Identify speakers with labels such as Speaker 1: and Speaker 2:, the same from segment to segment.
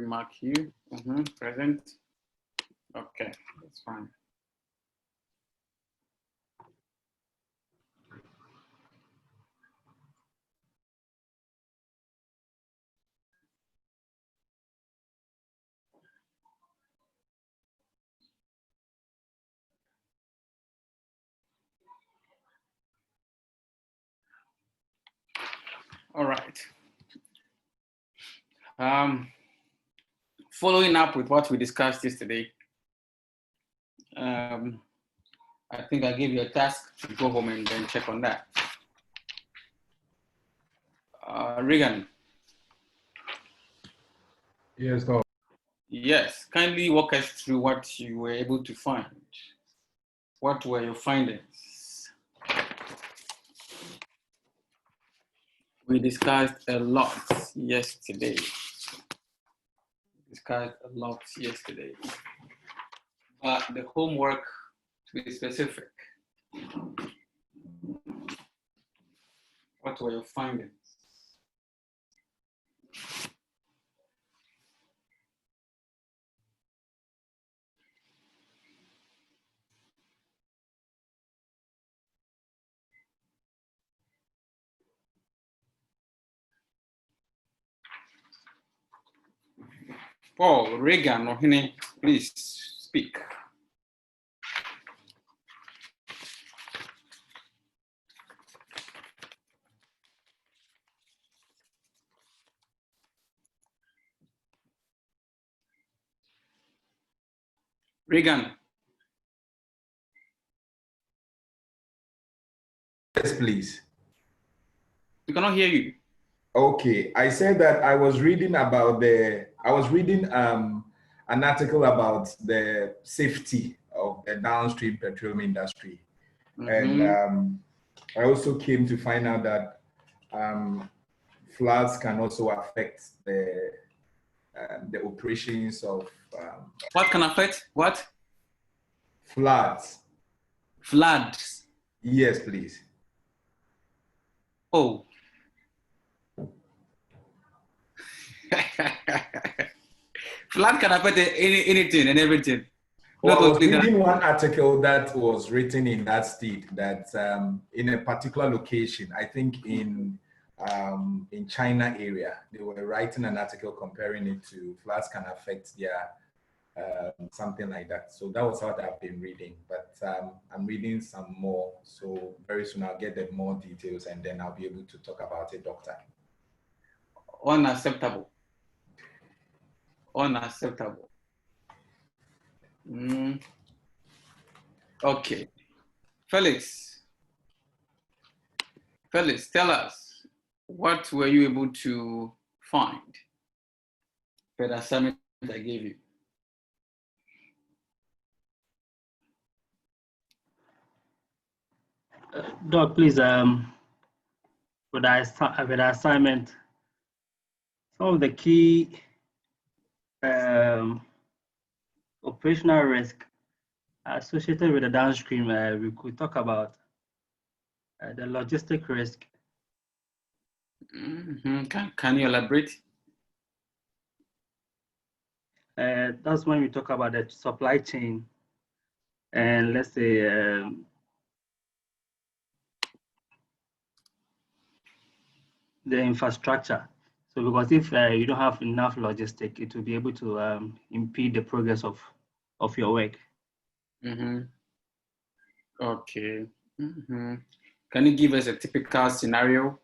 Speaker 1: mark you. Present. Okay, that's fine. All right. Following up with what we discussed yesterday, I think I gave you a task to go home and then check on that. Regan.
Speaker 2: Yes, Doc.
Speaker 1: Yes, kindly walk us through what you were able to find. What were your findings? We discussed a lot yesterday. But the homework, to be specific, what were your findings? Paul, Regan, Ohene, please speak. Regan.
Speaker 2: Yes, please.
Speaker 1: We cannot hear you.
Speaker 2: Okay, I said that I was reading about an article about the safety of the downstream petroleum industry. And I also came to find out that floods can also affect the operations of
Speaker 1: what can affect what?
Speaker 2: Floods.
Speaker 1: Floods.
Speaker 2: Yes, please.
Speaker 1: Oh. Flood can affect anything and everything.
Speaker 2: Well, I was reading one article that was written in that state that in a particular location, I think in China area, they were writing an article comparing it to floods can affect their something like that. So that was what I've been reading, but I'm reading some more. So very soon I'll get the more details and then I'll be able to talk about it, Doctor.
Speaker 1: Unacceptable. Okay. Felix, tell us, what were you able to find for the assignment I gave you?
Speaker 3: Doc, please, with the assignment, some of the key operational risk associated with the downstream, we could talk about the logistic risk.
Speaker 1: Can you elaborate?
Speaker 3: That's when we talk about the supply chain and let's say the infrastructure. So because if you don't have enough logistic, it will be able to impede the progress of your work.
Speaker 1: Okay. Can you give us a typical scenario?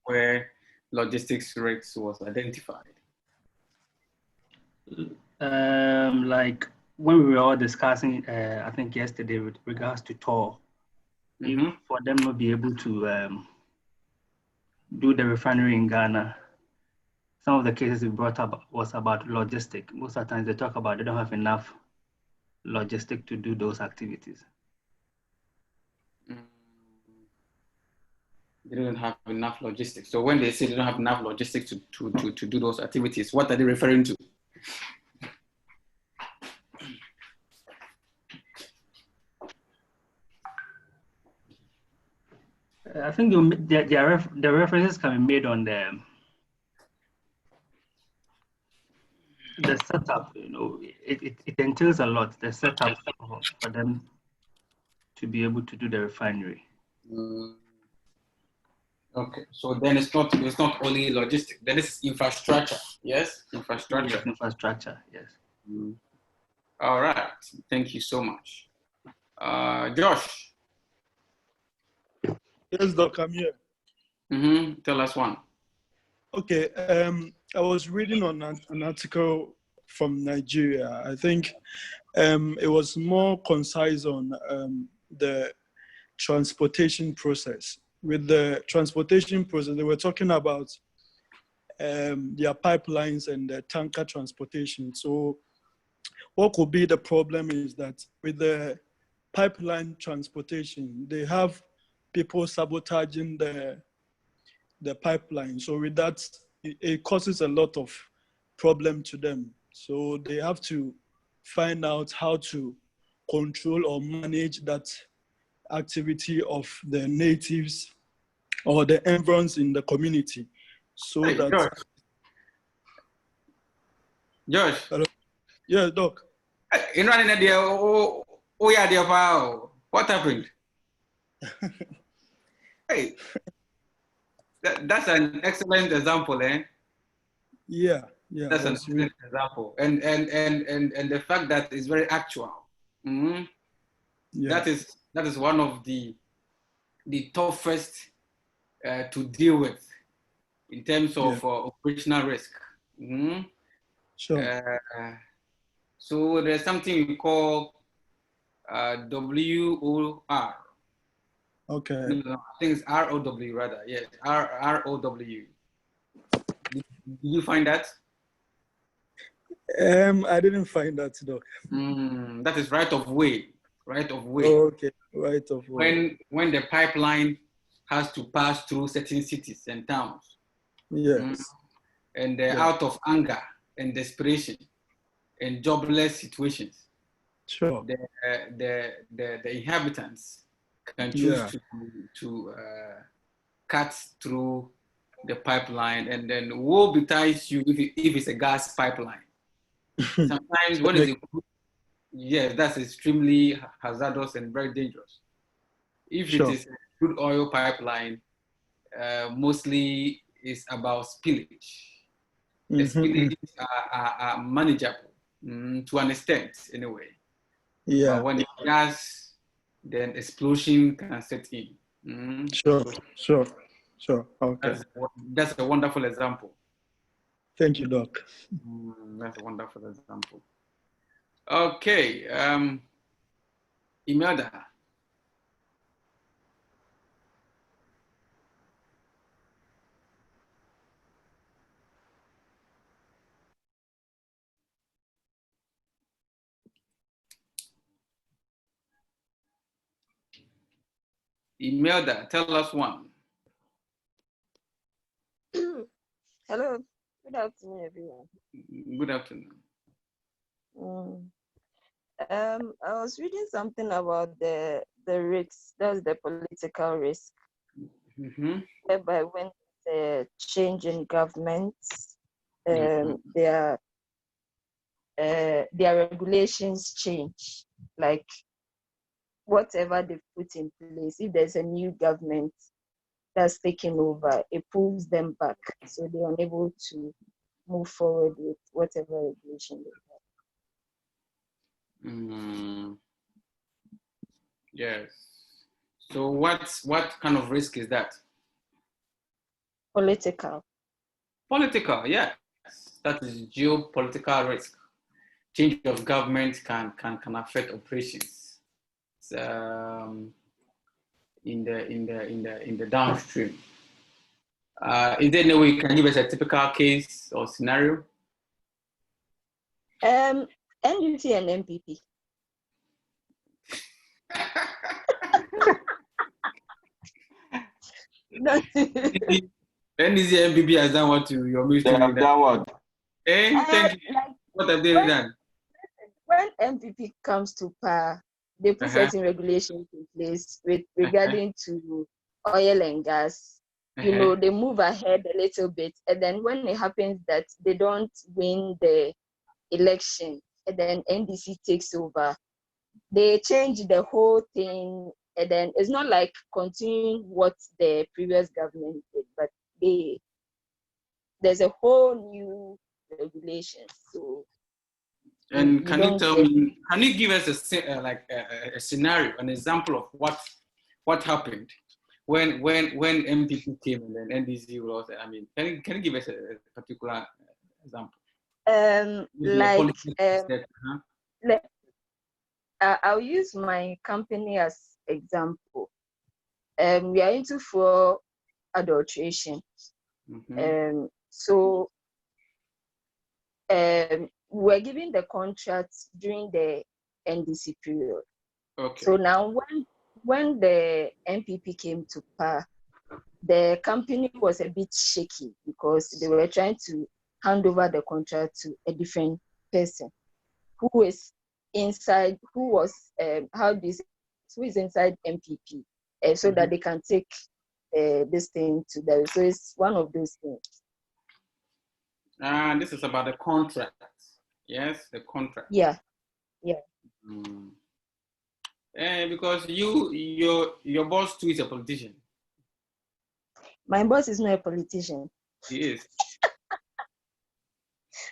Speaker 1: Where logistics risks was identified?
Speaker 3: Like when we were all discussing, I think yesterday with regards to toll, for them to be able to do the refinery in Ghana, some of the cases we brought up was about logistic. Most of the times they talk about they don't have enough logistic to do those activities.
Speaker 1: They don't have enough logistics. So when they say they don't have enough logistics to do those activities, what are they referring to?
Speaker 3: I think the references can be made on the the setup, it entails a lot, the setup for them to be able to do the refinery.
Speaker 1: Okay, so then it's not only logistic, then it's infrastructure, yes? Infrastructure.
Speaker 3: Yes, infrastructure, yes.
Speaker 1: All right, thank you so much. Josh.
Speaker 4: Yes, Doc, I'm here.
Speaker 1: Tell us one.
Speaker 4: Okay, I was reading on an article from Nigeria. I think it was more concise on the transportation process. With the transportation process, they were talking about their pipelines and the tanker transportation. So what could be the problem is that with the pipeline transportation, they have people sabotaging the pipeline. So with that, it causes a lot of problem to them. So they have to find out how to control or manage that activity of the natives or the environs in the community. So
Speaker 1: hey,
Speaker 4: that...
Speaker 1: Josh.
Speaker 4: Hello? Yeah, Doc.
Speaker 1: You know, what happened? Hey, that's an excellent example, eh?
Speaker 4: Yeah.
Speaker 1: That's an excellent example, and the fact that it's very actual. Yeah. That is one of the toughest to deal with in terms of operational risk.
Speaker 4: Sure.
Speaker 1: So there's something we call WOR.
Speaker 4: Okay.
Speaker 1: No, I think it's ROW rather. Yes, ROW. Did you find that?
Speaker 4: I didn't find that, Doc.
Speaker 1: That is right of way. Right of way.
Speaker 4: Oh, okay, right of way.
Speaker 1: When the pipeline has to pass through certain cities and towns.
Speaker 4: Yes.
Speaker 1: And out of anger and desperation and jobless situations.
Speaker 4: Sure.
Speaker 1: The inhabitants can choose to cut through the pipeline, and then woe betides you if it's a gas pipeline. Sometimes when it's yes, that's extremely hazardous and very dangerous. If it is a crude oil pipeline, mostly it's about spillage. The spillages are manageable to an extent, anyway.
Speaker 4: Yeah.
Speaker 1: But when it's gas, then explosion can set in.
Speaker 4: Sure. Okay.
Speaker 1: That's a wonderful example.
Speaker 4: Thank you, Doc.
Speaker 1: That's a wonderful example. Okay, Imelda. Imelda, tell us one.
Speaker 5: Hello, good afternoon, everyone.
Speaker 1: Good afternoon.
Speaker 5: I was reading something about the risks, that's the political risk, whereby when the change in governments, their regulations change, like whatever they put in place. If there's a new government that's taking over, it pulls them back, so they're unable to move forward with whatever regulation they have.
Speaker 1: Yes. So what kind of risk is that?
Speaker 5: Political.
Speaker 1: Political, yes. That is geopolitical risk. Change of government can affect operations. In the downstream. Is there any way you can give us a typical case or scenario?
Speaker 5: NUT and MPP.
Speaker 1: NDC MPP has done what you're used to.
Speaker 6: They have done what?
Speaker 1: Thank you. What have they done?
Speaker 5: When MPP comes to power, they put certain regulations in place with regarding to oil and gas. You know, they move ahead a little bit, and then when it happens that they don't win the election, and then NDC takes over. They change the whole thing, and then it's not like continuing what the previous government did, but there's a whole new regulation. So,
Speaker 1: and can you tell me? Can you give us a scenario, an example of what happened when MPP came and then NDC was? I mean, can you give us a particular example?
Speaker 5: I'll use my company as example. We are into fuel adulteration. So we're given the contracts during the NDC period.
Speaker 1: Okay.
Speaker 5: So now when the MPP came to power, the company was a bit shaky because they were trying to hand over the contract to a different person who is inside MPP, so that they can take this thing to them. So it's one of those things.
Speaker 1: This is about the contract. Yes, the contract.
Speaker 5: Yeah.
Speaker 1: Because your boss too is a politician.
Speaker 5: My boss is not a politician.
Speaker 1: He is.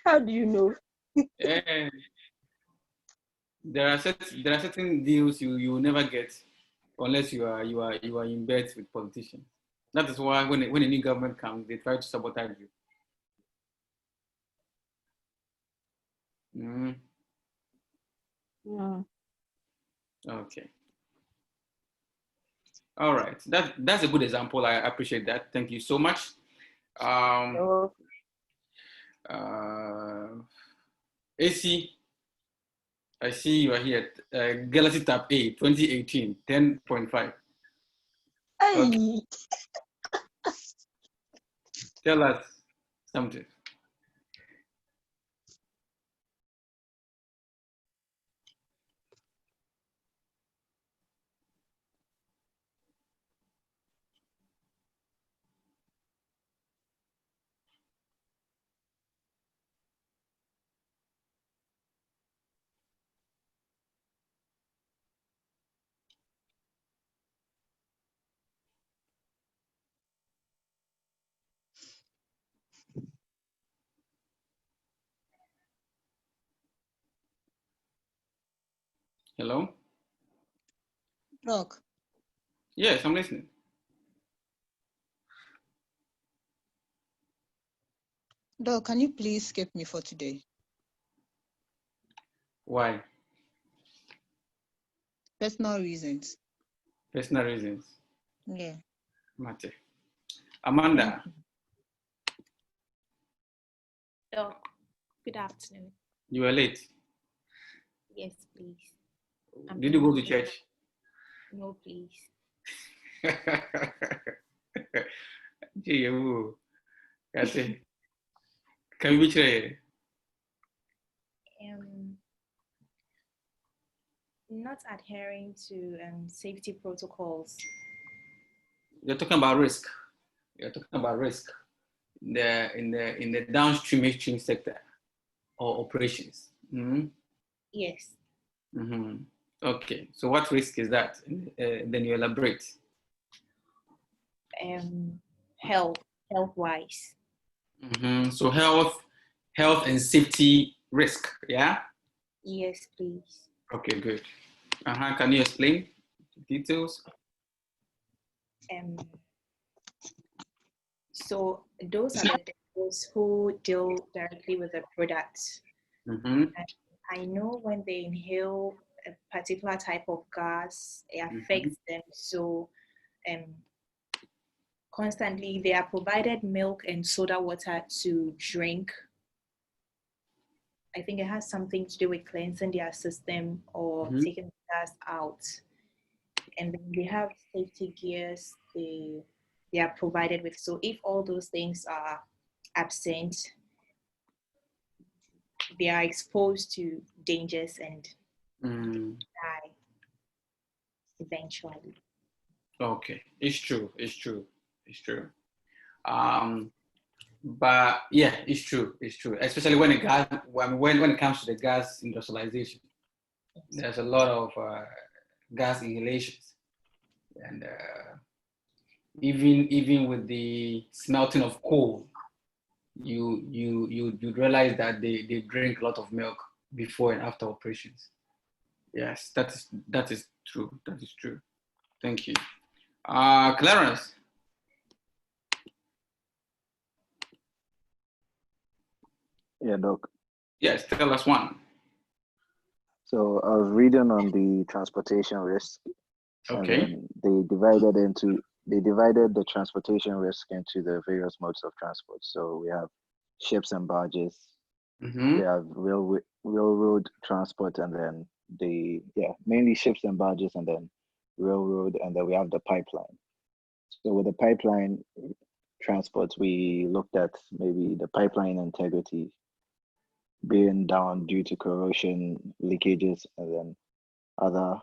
Speaker 5: How do you know?
Speaker 1: There are certain deals you will never get unless you are in bed with politicians. That is why when a new government comes, they try to sabotage you.
Speaker 5: Yeah.
Speaker 1: Okay. All right. That's a good example. I appreciate that. Thank you so much. AC, I see you are here. Galaxy Tab A 2018 10.5. Okay. Tell us something. Hello?
Speaker 6: Doc.
Speaker 1: Yes, I'm listening.
Speaker 6: Doc, can you please skip me for today?
Speaker 1: Why?
Speaker 6: Personal reasons.
Speaker 1: Personal reasons.
Speaker 6: Yeah.
Speaker 1: Mate. Amanda.
Speaker 7: Doc, good afternoon.
Speaker 1: You are late.
Speaker 7: Yes, please.
Speaker 1: Did you go to church?
Speaker 7: No, please.
Speaker 1: Can we try?
Speaker 7: Not adhering to safety protocols.
Speaker 1: You're talking about risk. You're talking about risk in the downstream midstream sector or operations.
Speaker 7: Yes.
Speaker 1: Okay. So what risk is that? Then you elaborate.
Speaker 7: Health-wise.
Speaker 1: So health and safety risk. Yeah.
Speaker 7: Yes, please.
Speaker 1: Okay, good. Can you explain details?
Speaker 7: So those are those who deal directly with the product. And I know when they inhale a particular type of gas, it affects them. So constantly they are provided milk and soda water to drink. I think it has something to do with cleansing their system or taking the gas out. And then they have safety gears they are provided with. So if all those things are absent, they are exposed to dangers and die eventually.
Speaker 1: Okay, it's true. But yeah, it's true. It's true, especially when when it comes to the gas industrialization. There's a lot of gas inhalations, and even with the smelting of coal, you realize that they drink a lot of milk before and after operations. Yes, that is true. That is true. Thank you. Clarence.
Speaker 8: Yeah, Doc.
Speaker 1: Yes, tell us one.
Speaker 8: So I was reading on the transportation risk,
Speaker 1: Okay.
Speaker 8: and then they divided the transportation risk into the various modes of transport. So we have ships and barges, we have railroad transport, and then mainly ships and barges, and then railroad, and then we have the pipeline. So with the pipeline transport, we looked at maybe the pipeline integrity being down due to corrosion, leakages, and then other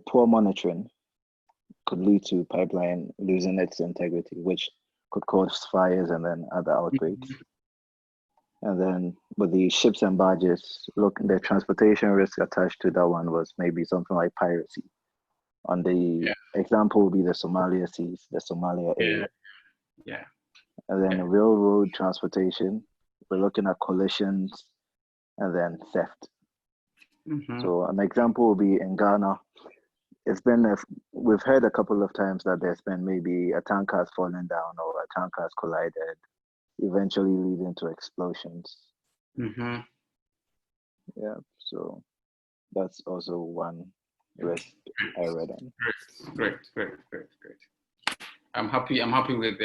Speaker 8: poor monitoring could lead to pipeline losing its integrity, which could cause fires and then other outbreaks. And then with the ships and barges, look, the transportation risk attached to that one was maybe something like piracy. On the example would be the Somalia seas, the Somalia area.
Speaker 1: Yeah.
Speaker 8: And then railroad transportation, we're looking at collisions and then theft. So an example would be in Ghana. We've heard a couple of times that there's been maybe a tanker has fallen down or a tanker has collided, eventually leading to explosions. Yeah, so that's also one risk I read on.
Speaker 1: Great. I'm happy with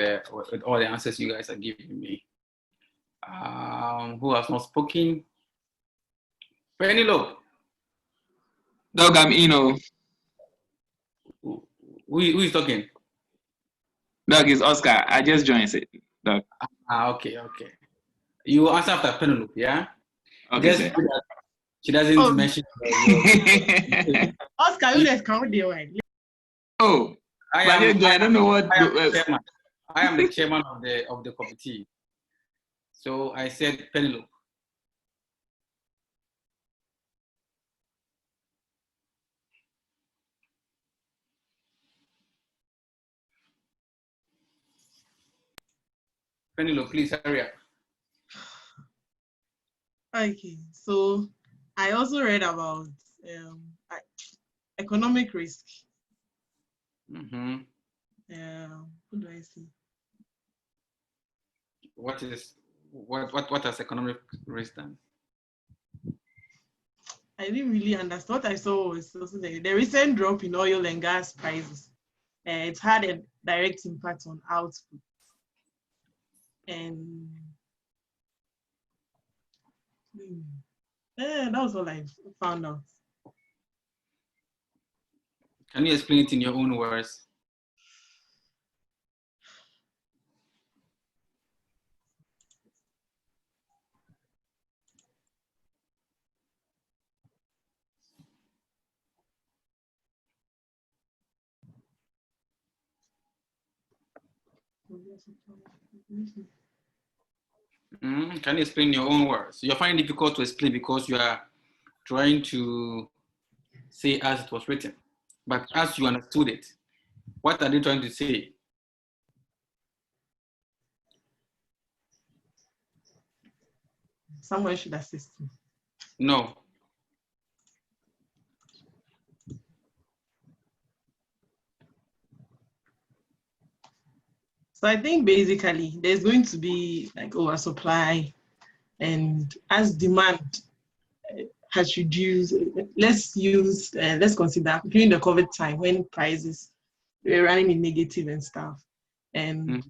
Speaker 1: all the answers you guys are giving me. Who has not spoken? Penelope.
Speaker 9: Doc, I'm Eno.
Speaker 1: Who is talking?
Speaker 9: Doc, is Oscar. I just joined it. Doc.
Speaker 1: Okay. You answer after Penelope, yeah?
Speaker 9: Okay, sir.
Speaker 1: She doesn't mention.
Speaker 10: Oscar, you guys come with the one.
Speaker 9: Oh, I don't know what.
Speaker 1: I am the chairman of the committee. So I said Penelope. Penelope, please hurry up.
Speaker 10: Okay, so I also read about economic risk. What do I see?
Speaker 1: What has economic risk done?
Speaker 10: I didn't really understand. What I saw was also the recent drop in oil and gas prices. It's had a direct impact on output. And that was all I found out.
Speaker 1: Can you explain it in your own words? Can you explain your own words? You're finding it difficult to explain because you are trying to say as it was written. But as you understood it, what are they trying to say?
Speaker 10: Someone should assist me.
Speaker 1: No.
Speaker 10: So I think basically there's going to be like oversupply, and as demand has reduced, let's consider during the COVID time when prices were running in negative and stuff, and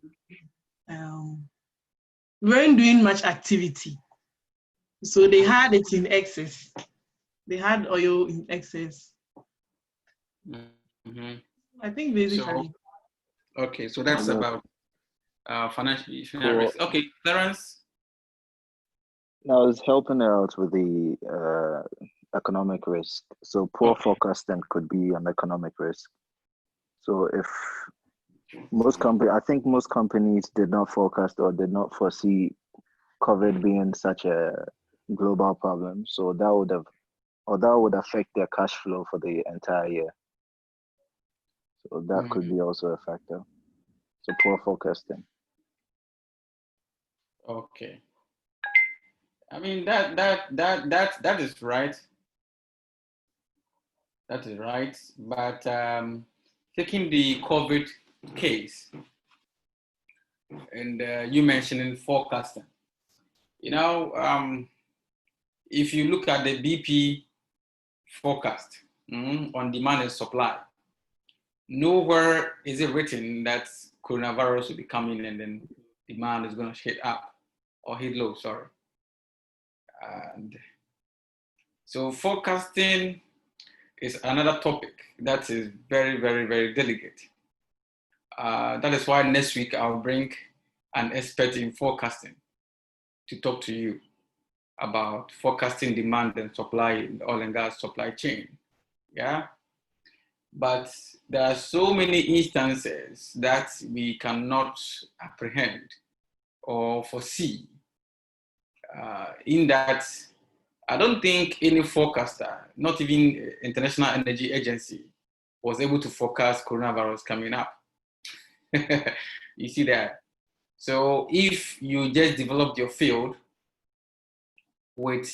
Speaker 10: we weren't doing much activity. So they had it in excess. They had oil in excess. I think basically.
Speaker 1: So that's about financial risk. Okay, Clarence.
Speaker 8: I was helping out with the economic risk. So poor forecasting could be an economic risk. So if I think most companies did not forecast or did not foresee COVID being such a global problem. So that would affect their cash flow for the entire year. So that could be also a factor. So poor forecasting.
Speaker 1: Okay. I mean that is right. That is right. But taking the COVID case, and you mentioning forecasting, if you look at the BP forecast on demand and supply, nowhere is it written that coronavirus will be coming and then demand is going to hit up or hit low, sorry. And so forecasting is another topic that is very, very, very delicate. That is why next week I'll bring an expert in forecasting to talk to you about forecasting demand and supply in the oil and gas supply chain. Yeah. But there are so many instances that we cannot apprehend or foresee. In that, I don't think any forecaster, not even International Energy Agency, was able to forecast coronavirus coming up. You see that? So if you just developed your field with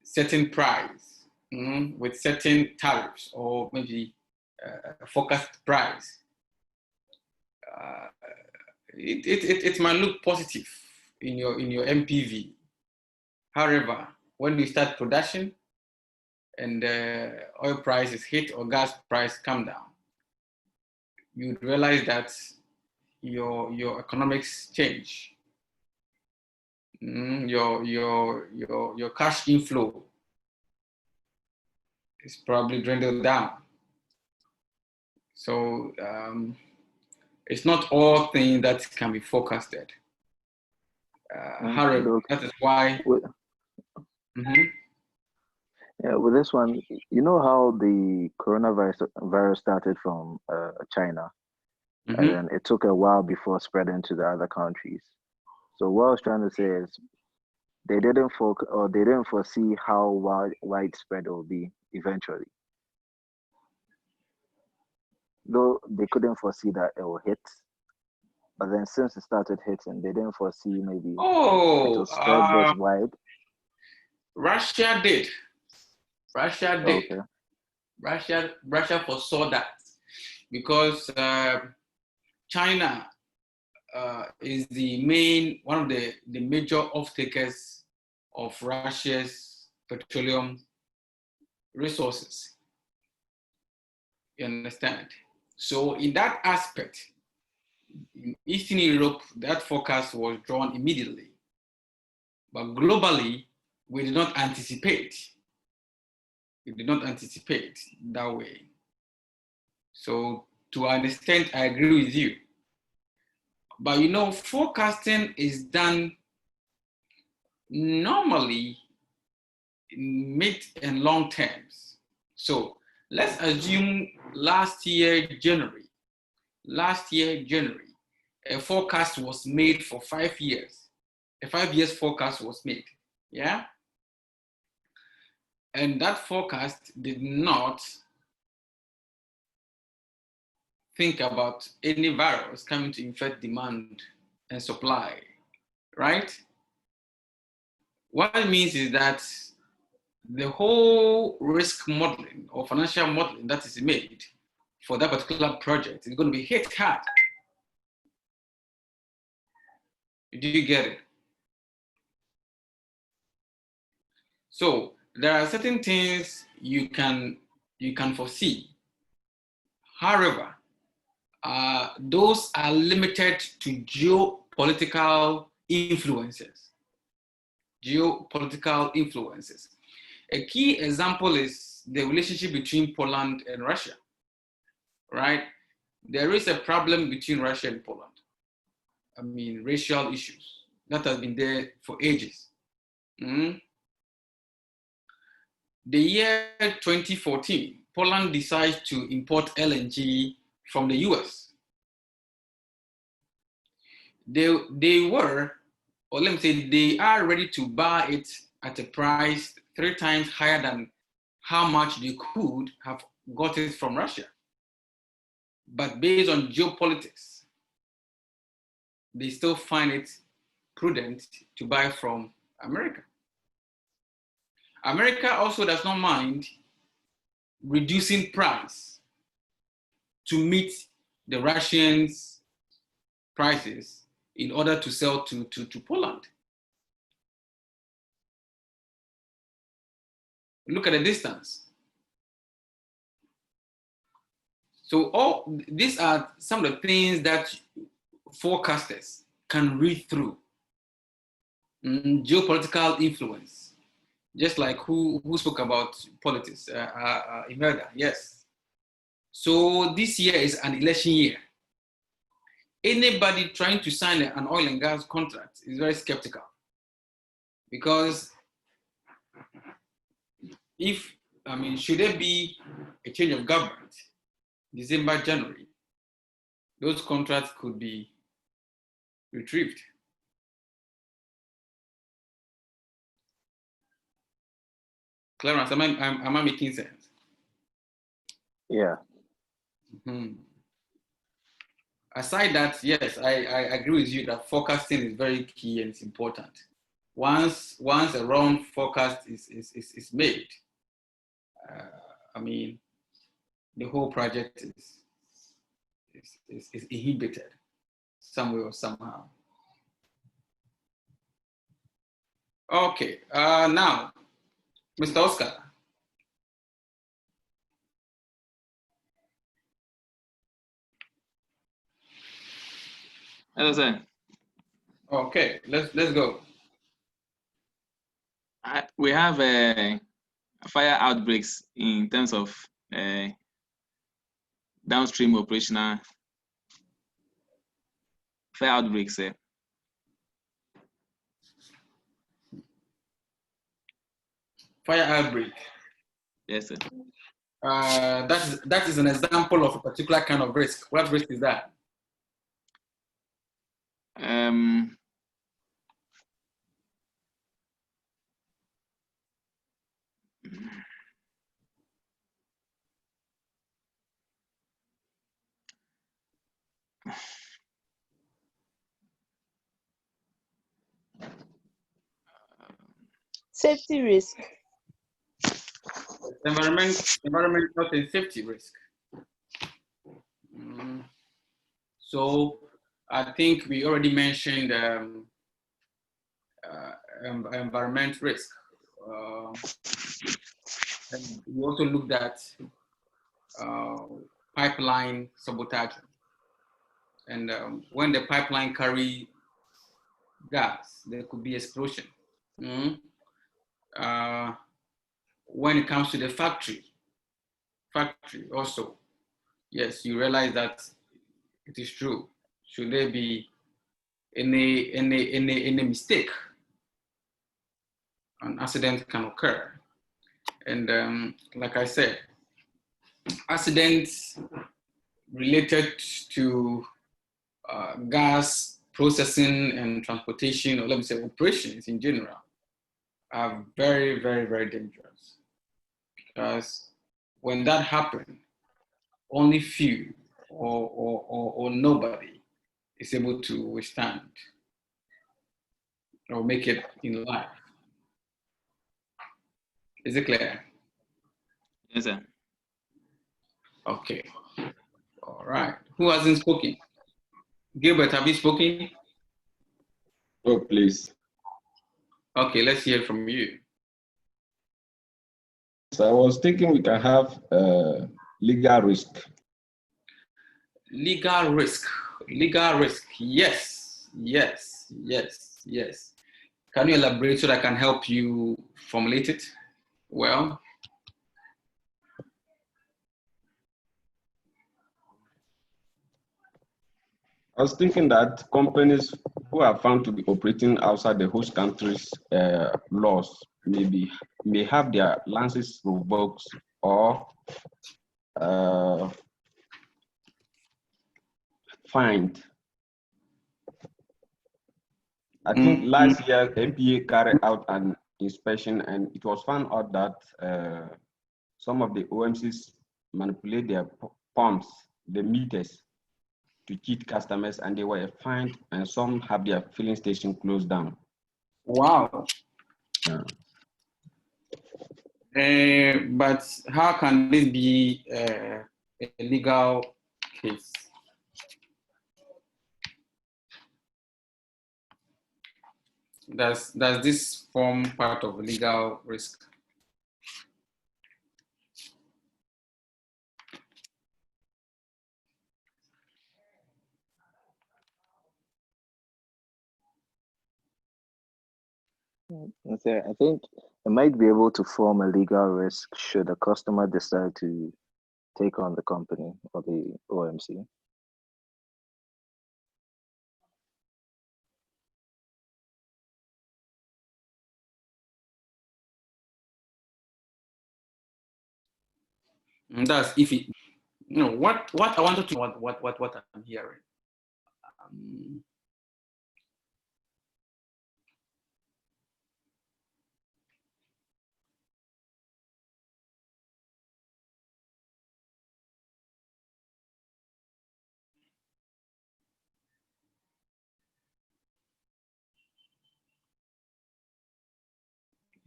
Speaker 1: certain price, with certain tariffs, or maybe forecast price, it might look positive in your MPV. However, when you start production and oil prices hit or gas price come down, you realize that your economics change. Your cash inflow is probably dwindled down. So it's not all things that can be forecasted. However, that is why.
Speaker 8: Yeah, with this one, you know how the coronavirus started from China, and then it took a while before spreading to the other countries. So what I was trying to say is, they didn't foresee how widespread it will be eventually. Though they couldn't foresee that it will hit, but then since it started hitting, they didn't foresee maybe it will spread this wide.
Speaker 1: Russia did.
Speaker 8: Okay.
Speaker 1: Russia foresaw that because China is one of the major off-takers of Russia's petroleum resources. You understand? So in that aspect, in Eastern Europe, that forecast was drawn immediately. But globally, we did not anticipate. We did not anticipate that way. So to an extent, I agree with you. But forecasting is done normally in mid and long terms. So let's assume last year, January, a forecast was made for 5 years. A 5 years forecast was made, yeah? And that forecast did not think about any virus coming to infect demand and supply, right? What it means is that the whole risk modeling or financial modeling that is made for that particular project is going to be hit hard. Do you get it? So there are certain things you can foresee. However, those are limited to geopolitical influences. A key example is the relationship between Poland and Russia, right? There is a problem between Russia and Poland. I mean, racial issues that has been there for ages. The year 2014, Poland decides to import LNG from the US. they were, or let me say, they are ready to buy it at a price 3 times higher than how much they could have got it from Russia. But based on geopolitics, they still find it prudent to buy from America. America also does not mind reducing price to meet the Russians' prices in order to sell to Poland. Look at the distance. So all these are some of the things that forecasters can read through. Geopolitical influence, just like who spoke about politics, Imelda, yes. So this year is an election year. Anybody trying to sign an oil and gas contract is very skeptical, because should there be a change of government, December, January, those contracts could be retrieved. Clarence, am I making sense?
Speaker 8: Yeah.
Speaker 1: Mm-hmm. Aside that, yes, I agree with you that forecasting is very key and it's important. Once a wrong forecast is made, the whole project is inhibited some way or somehow. Okay, now, Mr. Oscar.
Speaker 9: Hello, sir.
Speaker 1: Okay, let's go.
Speaker 9: We have fire outbreaks in terms of downstream operational fire outbreaks.
Speaker 1: Fire outbreak.
Speaker 9: Yes, sir.
Speaker 1: That is an example of a particular kind of risk. What risk is that?
Speaker 5: Safety risk.
Speaker 1: Environmental and safety risk. So I think we already mentioned environment risk. And we also looked at pipeline sabotage. And when the pipeline carry gas, there could be explosion. When it comes to the factory also, yes, you realize that it is true. Should there be any mistake, an accident can occur. And like I said, accidents related to gas processing and transportation, or let me say operations in general, are very, very, very dangerous. Because when that happens, only few or nobody is able to withstand or make it in life. Is it clear?
Speaker 9: Yes, sir.
Speaker 1: Okay. All right. Who hasn't spoken? Gilbert, have you spoken?
Speaker 11: Oh, please.
Speaker 1: Okay, let's hear from you.
Speaker 11: So I was thinking we can have legal risk.
Speaker 1: Legal risk. Legal risk. Yes. Yes. Yes. Yes. Can you elaborate so that I can help you formulate it well?
Speaker 11: I was thinking that companies who are found to be operating outside the host country's laws may have their licenses revoked or fined. I think last year MPA carried out an inspection, and it was found out that some of the OMCs manipulate their pumps, the meters, to cheat customers, and they were fined, and some have their filling station closed down.
Speaker 1: Wow.
Speaker 11: Yeah.
Speaker 1: But how can this be a legal case? Does this form part of legal risk?
Speaker 8: I think it might be able to form a legal risk should a customer decide to take on the company or the OMC.
Speaker 1: That's if it, you know, what I wanted to, what I'm hearing.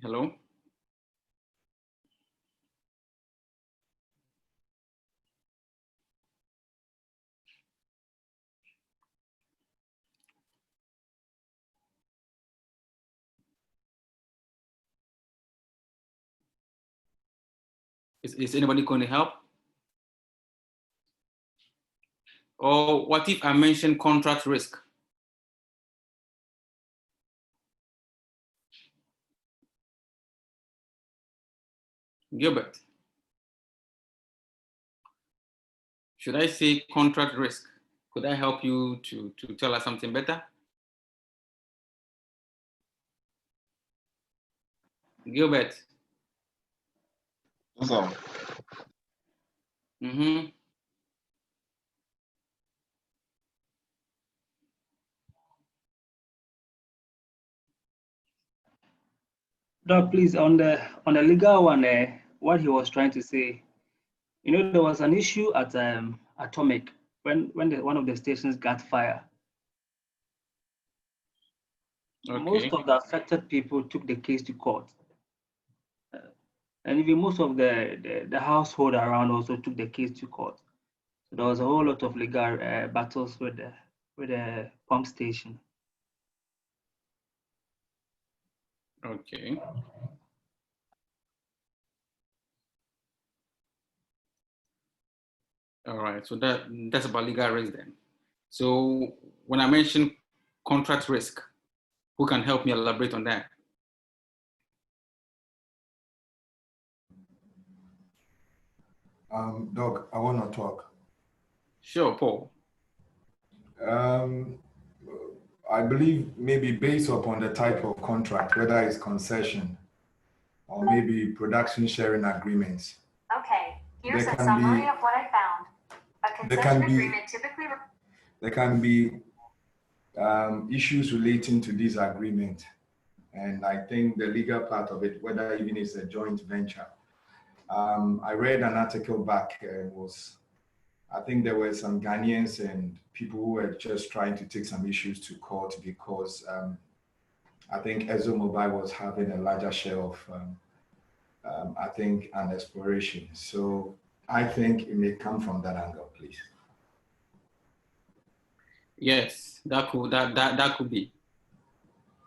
Speaker 1: Hello? Is anybody going to help? Or what if I mention contract risk? Gilbert, should I say contract risk? Could I help you to tell us something better? Gilbert.
Speaker 11: So.
Speaker 3: Doc, please, on the legal one, what he was trying to say, you know, there was an issue at Atomic when one of the stations got fire. Okay. Most of the affected people took the case to court. And even most of the household around also took the case to court. So there was a whole lot of legal battles with the pump station.
Speaker 1: Okay. All right, so that's about legal risk then. So when I mention contract risk, who can help me elaborate on that?
Speaker 2: Doc, I want to talk.
Speaker 1: Sure, Paul.
Speaker 2: I believe maybe based upon the type of contract, whether it's concession or maybe production sharing agreements.
Speaker 12: Okay, here's a summary of what I found. A concession agreement typically...
Speaker 2: There can be issues relating to this agreement. And I think the legal part of it, whether even it's a joint venture. I read an article back, I think there were some Ghanaians and people who were just trying to take some issues to court because I think ExxonMobil was having a larger share of, I think, an exploration. So I think it may come from that angle, please.
Speaker 1: Yes, that could be.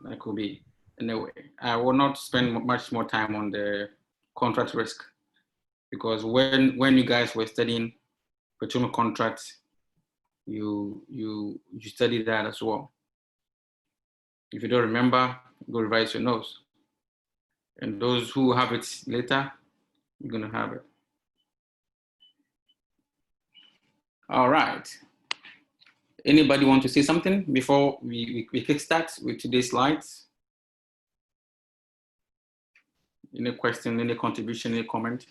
Speaker 1: That could be. Anyway, I will not spend much more time on the contract risk because when you guys were studying petroleum contracts, you studied that as well. If you don't remember, go revise your notes. And those who have it later, you're gonna have it. All right. Anybody want to say something before we kickstart with today's slides? Any question, any contribution, any comment?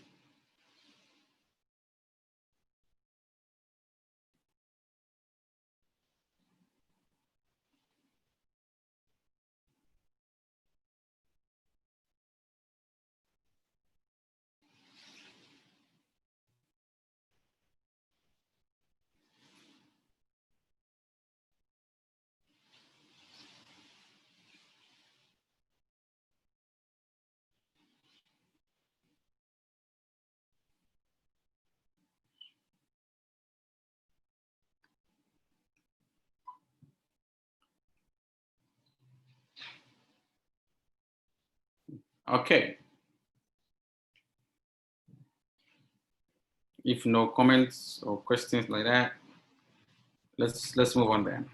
Speaker 1: Okay. If no comments or questions like that, let's move on then.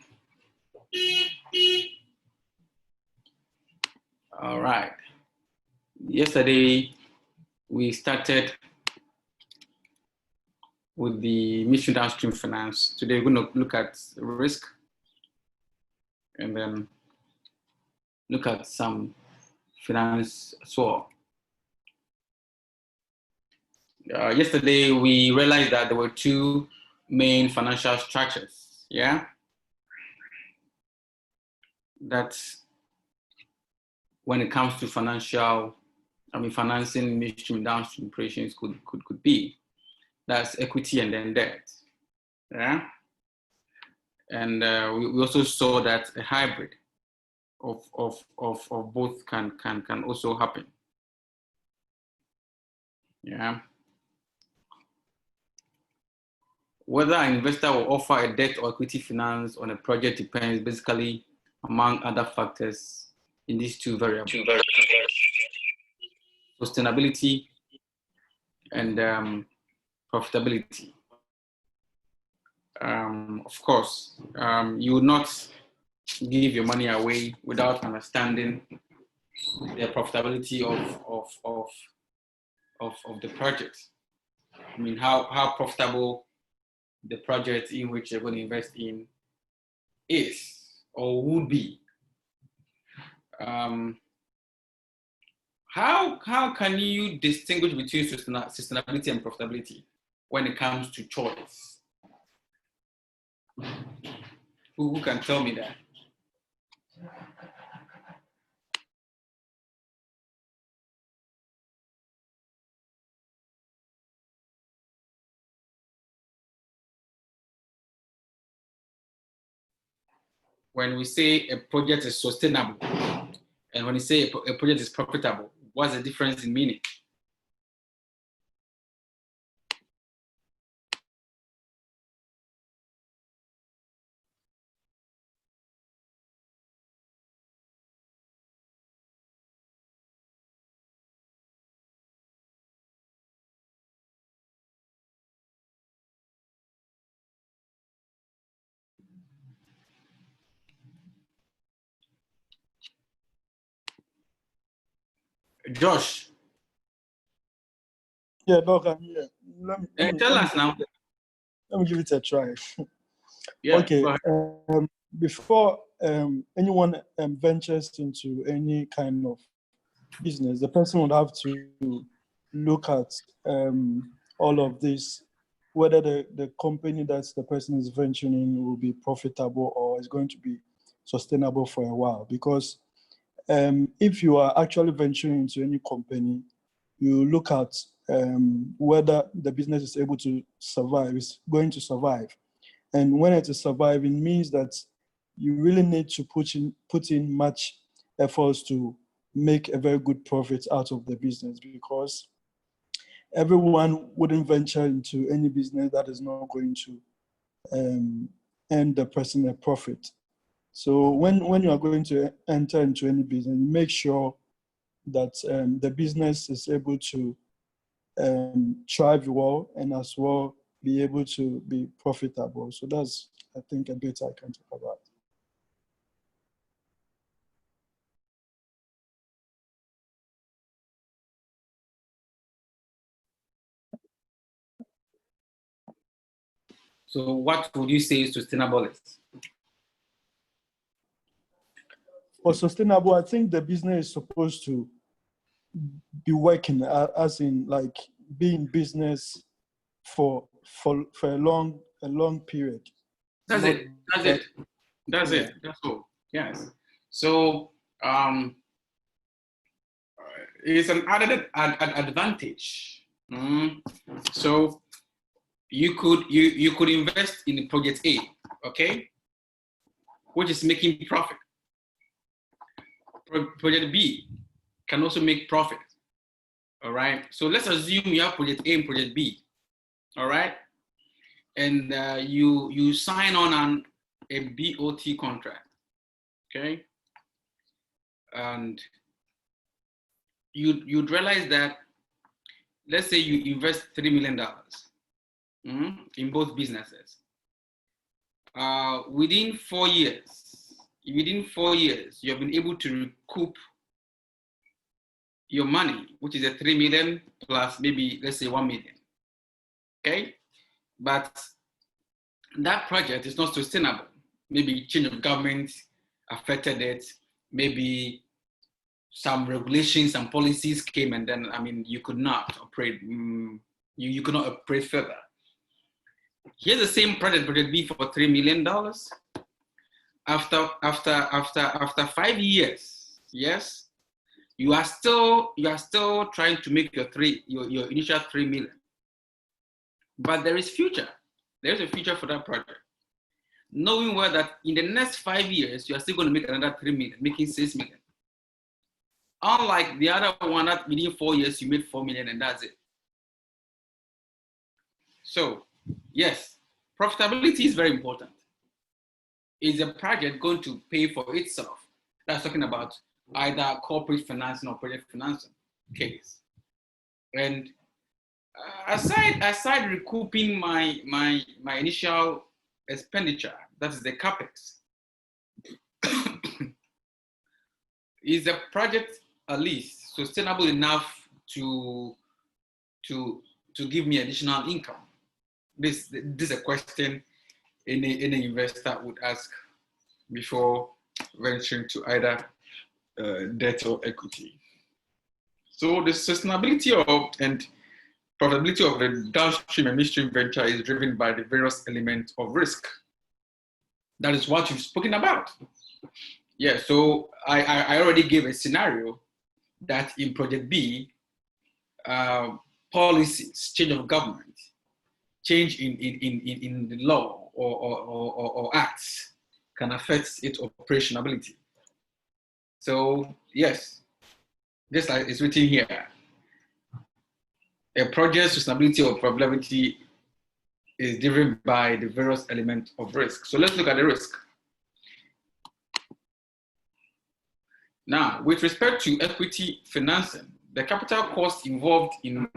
Speaker 1: All right. Yesterday we started with the Midstream Downstream finance. Today we're going to look at risk and then look at some finance as well. Yesterday we realized that there were two main financial structures, yeah? That's when it comes to financing midstream downstream operations could be. That's equity and then debt, yeah? And we also saw that a hybrid of both can also happen, yeah? Whether an investor will offer a debt or equity finance on a project depends basically, among other factors, in these two variables: sustainability and profitability. Of course, you would not give your money away without understanding the profitability of the project. I mean, how profitable the project in which you're going to invest in is or would be. How can you distinguish between sustainability and profitability when it comes to choice? Who can tell me that? When we say a project is sustainable and when we say a project is profitable, what's the difference in meaning? Josh.
Speaker 4: Yeah, Doc, I'm here.
Speaker 1: Tell us now.
Speaker 4: Let me give it a try.
Speaker 1: Yeah,
Speaker 4: okay. Before anyone ventures into any kind of business, the person would have to look at all of this, whether the company that the person is venturing in will be profitable or is going to be sustainable for a while. Because if you are actually venturing into any company, you look at whether the business is able to survive, is going to survive. And when it is surviving, means that you really need to put in much efforts to make a very good profit out of the business, because everyone wouldn't venture into any business that is not going to earn the person a profit. So when you are going to enter into any business, make sure that the business is able to thrive well and as well be able to be profitable. So that's, I think, a bit I can talk about.
Speaker 1: So what would you say sustainable is?
Speaker 4: For sustainable, I think the business is supposed to be working as in like be in business for a long period.
Speaker 1: That's it. That's all. Yes. So it's an added advantage. So you could invest in project A, okay, which is making profit. Project B can also make profit. All right. So let's assume you have project A and project B. All right. And you sign on a BOT contract. Okay. And you'd realize that, let's say you invest $3 million in both businesses. Within 4 years, you have been able to recoup your money, which is a 3 million plus maybe, let's say 1 million. Okay? But that project is not sustainable. Maybe change of government affected it. Maybe some regulations and policies came, and then, I mean, you could not operate. You could not operate further. Here's the same project B for $3 million. After 5 years, yes, you are still trying to make your initial 3 million. But there is future. There's a future for that project. Knowing well that in the next 5 years, you are still going to make another 3 million, making 6 million. Unlike the other one that within 4 years, you made 4 million and that's it. So, yes, profitability is very important. Is the project going to pay for itself? That's talking about either corporate financing or project financing case. And aside recouping my initial expenditure, that is the capex, is the project at least sustainable enough to give me additional income? This is a question any investor would ask before venturing to either debt or equity. So the sustainability and profitability of the downstream and midstream venture is driven by the various elements of risk. That is what you've spoken about. Yeah, so I already gave a scenario that in Project B, policies, change of government, change in the law or acts can affect its operationality. So yes, just like it's written here, a project's sustainability or probability is driven by the various elements of risk. So let's look at the risk. Now, with respect to equity financing, the capital costs involved in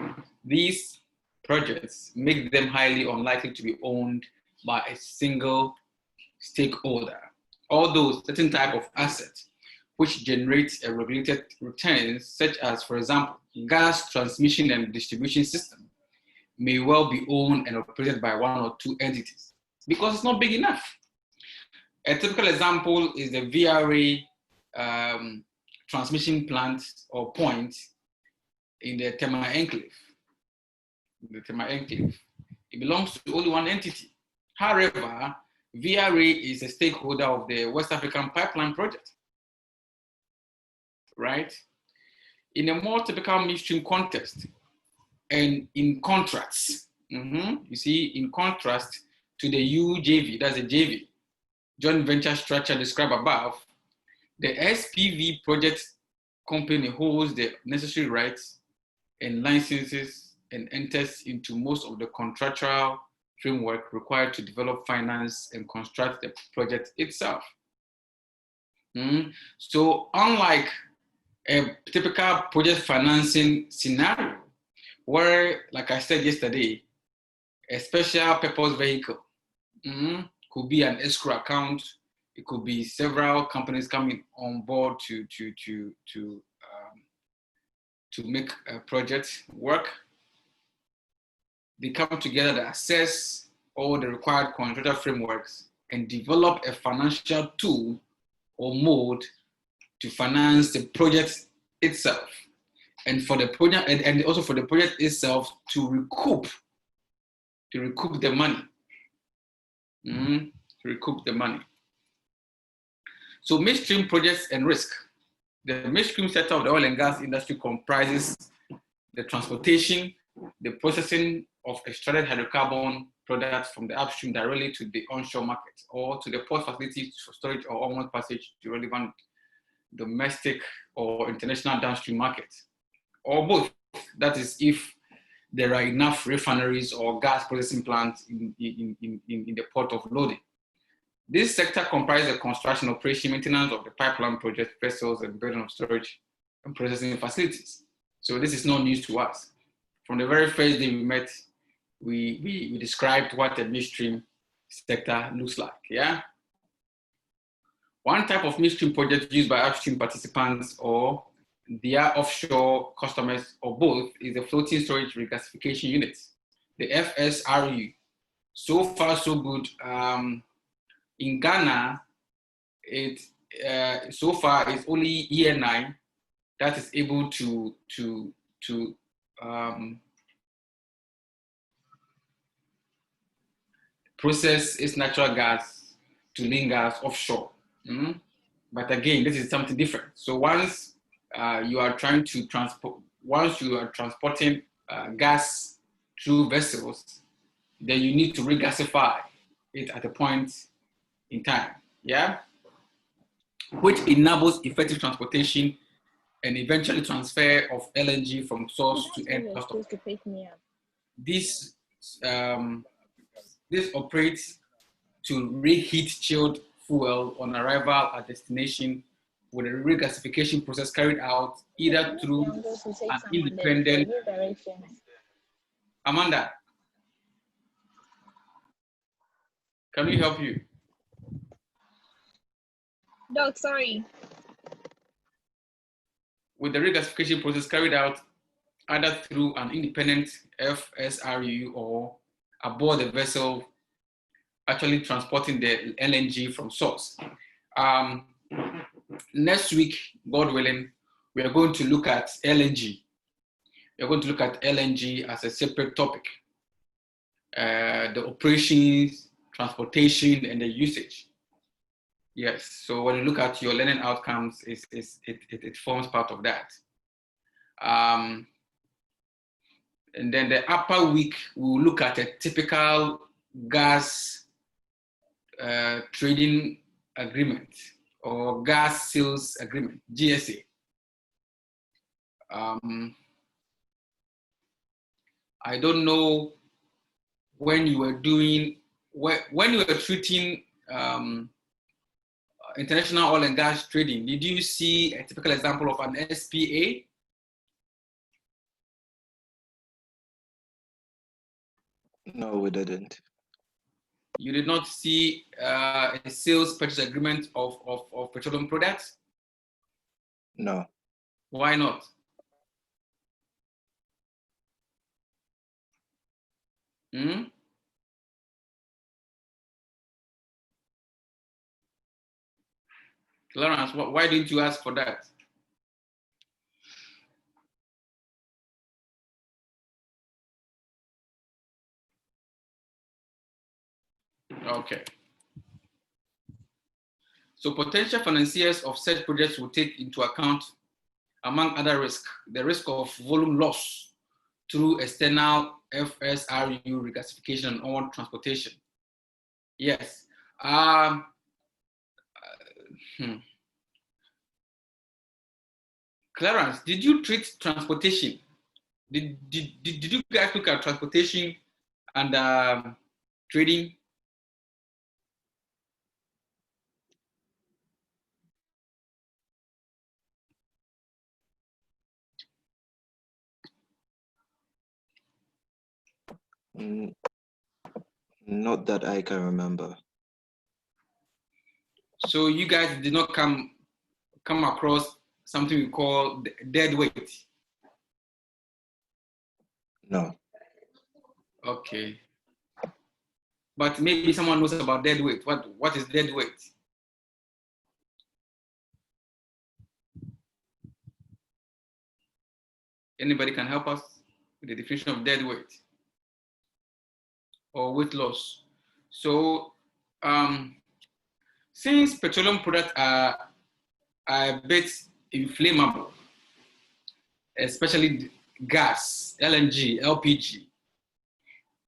Speaker 1: these projects make them highly unlikely to be owned by a single stakeholder. Although certain type of assets which generates a regulated returns, such as, for example, gas transmission and distribution system, may well be owned and operated by one or two entities because it's not big enough. A typical example is the VRA transmission plant or point in the Tema Enclave. The Tema Enclave. It belongs to only one entity. However, VRA is a stakeholder of the West African Pipeline Project, right? In a more typical midstream context and in contrast, you see, in contrast to the UJV, that's a JV, joint venture structure described above, the SPV project company holds the necessary rights and licenses and enters into most of the contractual framework required to develop, finance, and construct the project itself. So unlike a typical project financing scenario, where, like I said yesterday, a special purpose vehicle could be an escrow account, it could be several companies coming on board to make a project work. They come together to assess all the required contractual frameworks and develop a financial tool or mode to finance the project itself, and for the project and also for the project itself to recoup the money. To recoup the money. So midstream projects and risk. The midstream sector of the oil and gas industry comprises the transportation, the processing of extracted hydrocarbon products from the upstream directly to the onshore market or to the port facilities for storage or onward passage to relevant domestic or international downstream markets, or both. That is, if there are enough refineries or gas processing plants in the port of loading. This sector comprises the construction, operation, maintenance of the pipeline project, vessels, and building of storage and processing facilities. So this is not news to us. From the very first day we met, we described what a midstream sector looks like, yeah? One type of midstream project used by upstream participants or their offshore customers or both is the floating storage regasification unit, the FSRU. So far, so good. In Ghana, so far it's only ENI that is able to process its natural gas to lean gas offshore. But again, this is something different. So once you are trying to transporting gas through vessels, then you need to regasify it at a point in time, yeah? Which enables effective transportation and eventually transfer of LNG from source to end customer. This operates to reheat chilled fuel on arrival at destination with a regasification process carried out either through an independent. Amanda, can we help you?
Speaker 13: Doc, sorry.
Speaker 1: With the regasification process carried out either through an independent FSRU or aboard the vessel actually transporting the LNG from source. Next week, God willing, we are going to look at LNG. We're going to look at LNG as a separate topic. The operations, transportation, and the usage. Yes, so when you look at your learning outcomes, it forms part of that. And then the upper week, we'll look at a typical gas trading agreement or gas sales agreement, GSA. I don't know when you were doing, when you were treating international oil and gas trading, did you see a typical example of an SPA?
Speaker 8: No, we didn't.
Speaker 1: You did not see a sales purchase agreement of petroleum products?
Speaker 8: No.
Speaker 1: Why not? Clarence, why didn't you ask for that? Okay. So potential financiers of such projects will take into account, among other risks, the risk of volume loss through external FSRU regasification and on transportation. Yes. Clarence, did you treat transportation? Did you guys look at transportation and trading?
Speaker 8: Not that I can remember.
Speaker 1: So you guys did not come across something we call dead weight?
Speaker 8: No.
Speaker 1: Okay. But maybe someone knows about dead weight. What is dead weight? Anybody can help us with the definition of dead weight or weight loss? So since petroleum products are a bit inflammable, especially gas, LNG, LPG,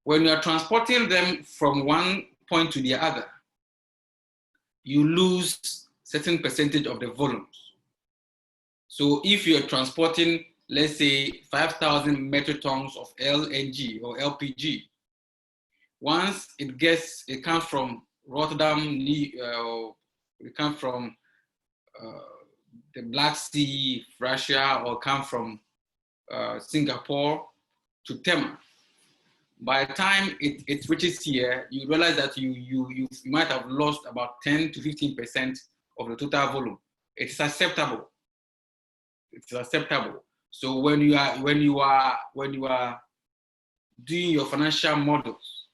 Speaker 1: when you are transporting them from one point to the other, you lose certain percentage of the volumes. So if you're transporting, let's say 5,000 metric tons of LNG or LPG, once it comes from Rotterdam, it comes from the Black Sea, Russia, or come from Singapore to Tema. By the time it reaches here, you realize that you might have lost about 10 to 15% of the total volume. It's acceptable. It's acceptable. So when you are doing your financial models,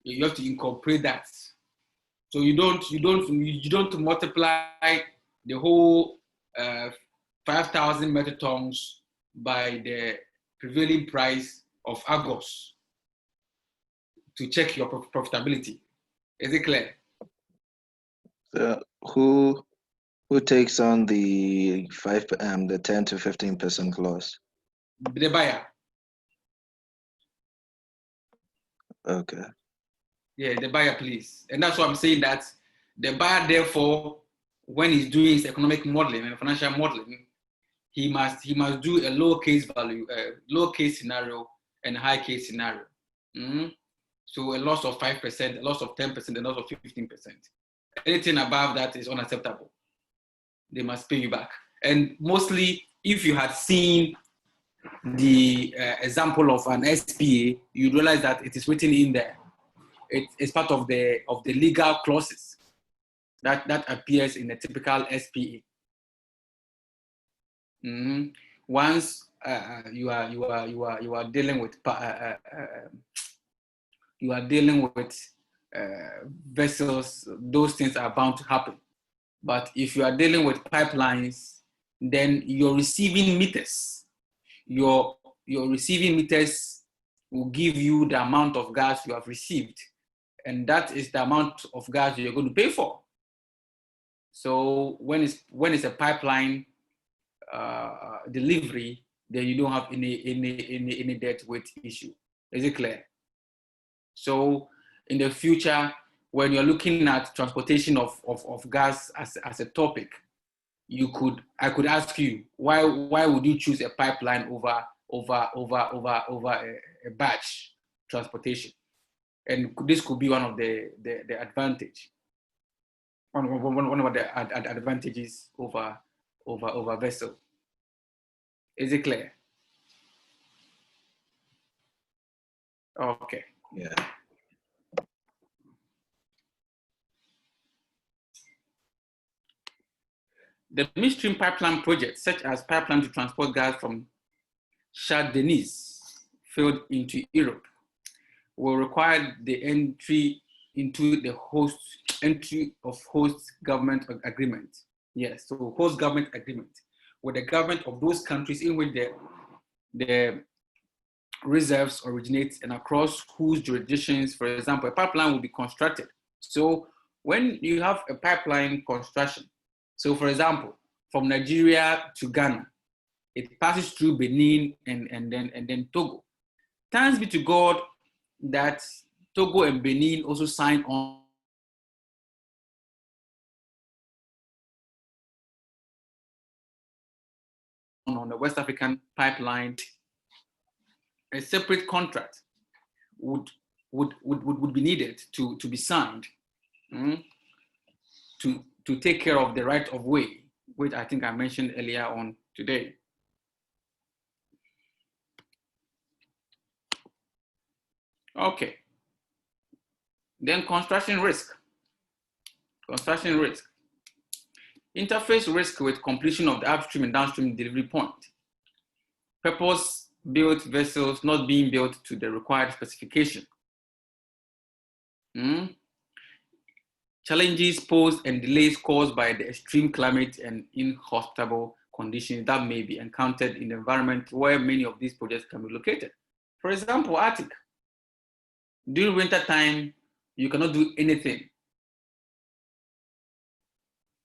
Speaker 1: you have to incorporate that. So you don't multiply the whole 5,000 metric tons by the prevailing price of Argos to check your profitability. Is it clear?
Speaker 8: Who takes on the 10 to 15% loss?
Speaker 1: The buyer.
Speaker 8: Okay.
Speaker 1: Yeah, the buyer, please. And that's why I'm saying that the buyer, therefore, when he's doing his economic modeling and financial modeling, he must do a low case value, low case scenario and high case scenario. So a loss of 5%, a loss of 10%, a loss of 15%. Anything above that is unacceptable. They must pay you back. And mostly, if you had seen the example of an SPA, you realize that it is written in there. It's part of the legal clauses that appears in a typical SPA. Once you are dealing with vessels, those things are bound to happen. But if you are dealing with pipelines, then your receiving meters, your receiving meters will give you the amount of gas you have received, and that is the amount of gas you're going to pay for. So when it's a pipeline delivery, then you don't have any debt weight issue. Is it clear? So in the future, when you're looking at transportation of gas as a topic, I could ask you, why would you choose a pipeline over a batch transportation? And this could be one of the advantage. One of the advantages over vessel. Is it clear? Okay.
Speaker 8: Yeah.
Speaker 1: The midstream pipeline projects, such as pipeline to transport gas from Shah Deniz field into Europe, will require the entry into the host government agreement. Yes, so host government agreement with the government of those countries in which the reserves originate and across whose jurisdictions, for example, a pipeline will be constructed. So when you have a pipeline construction, so for example, from Nigeria to Ghana, it passes through Benin and then Togo. Thanks be to God that Togo and Benin also signed on the West African pipeline. A separate contract would be needed to be signed to take care of the right of way, which I think I mentioned earlier on today. Okay. Then construction risk. Construction risk. Interface risk with completion of the upstream and downstream delivery point. Purpose-built vessels not being built to the required specification. Challenges posed and delays caused by the extreme climate and inhospitable conditions that may be encountered in the environment where many of these projects can be located. For example, Arctic. During winter time, you cannot do anything.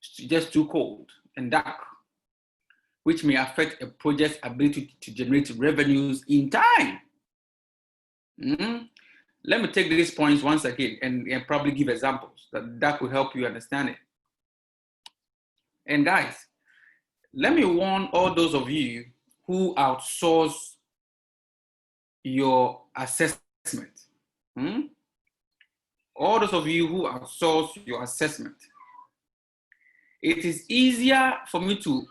Speaker 1: It's just too cold and dark, which may affect a project's ability to generate revenues in time. Let me take these points once again and probably give examples that will help you understand it. And guys, let me warn all those of you who outsource your assessment. All those of you who outsource your assessment, it is easier for me to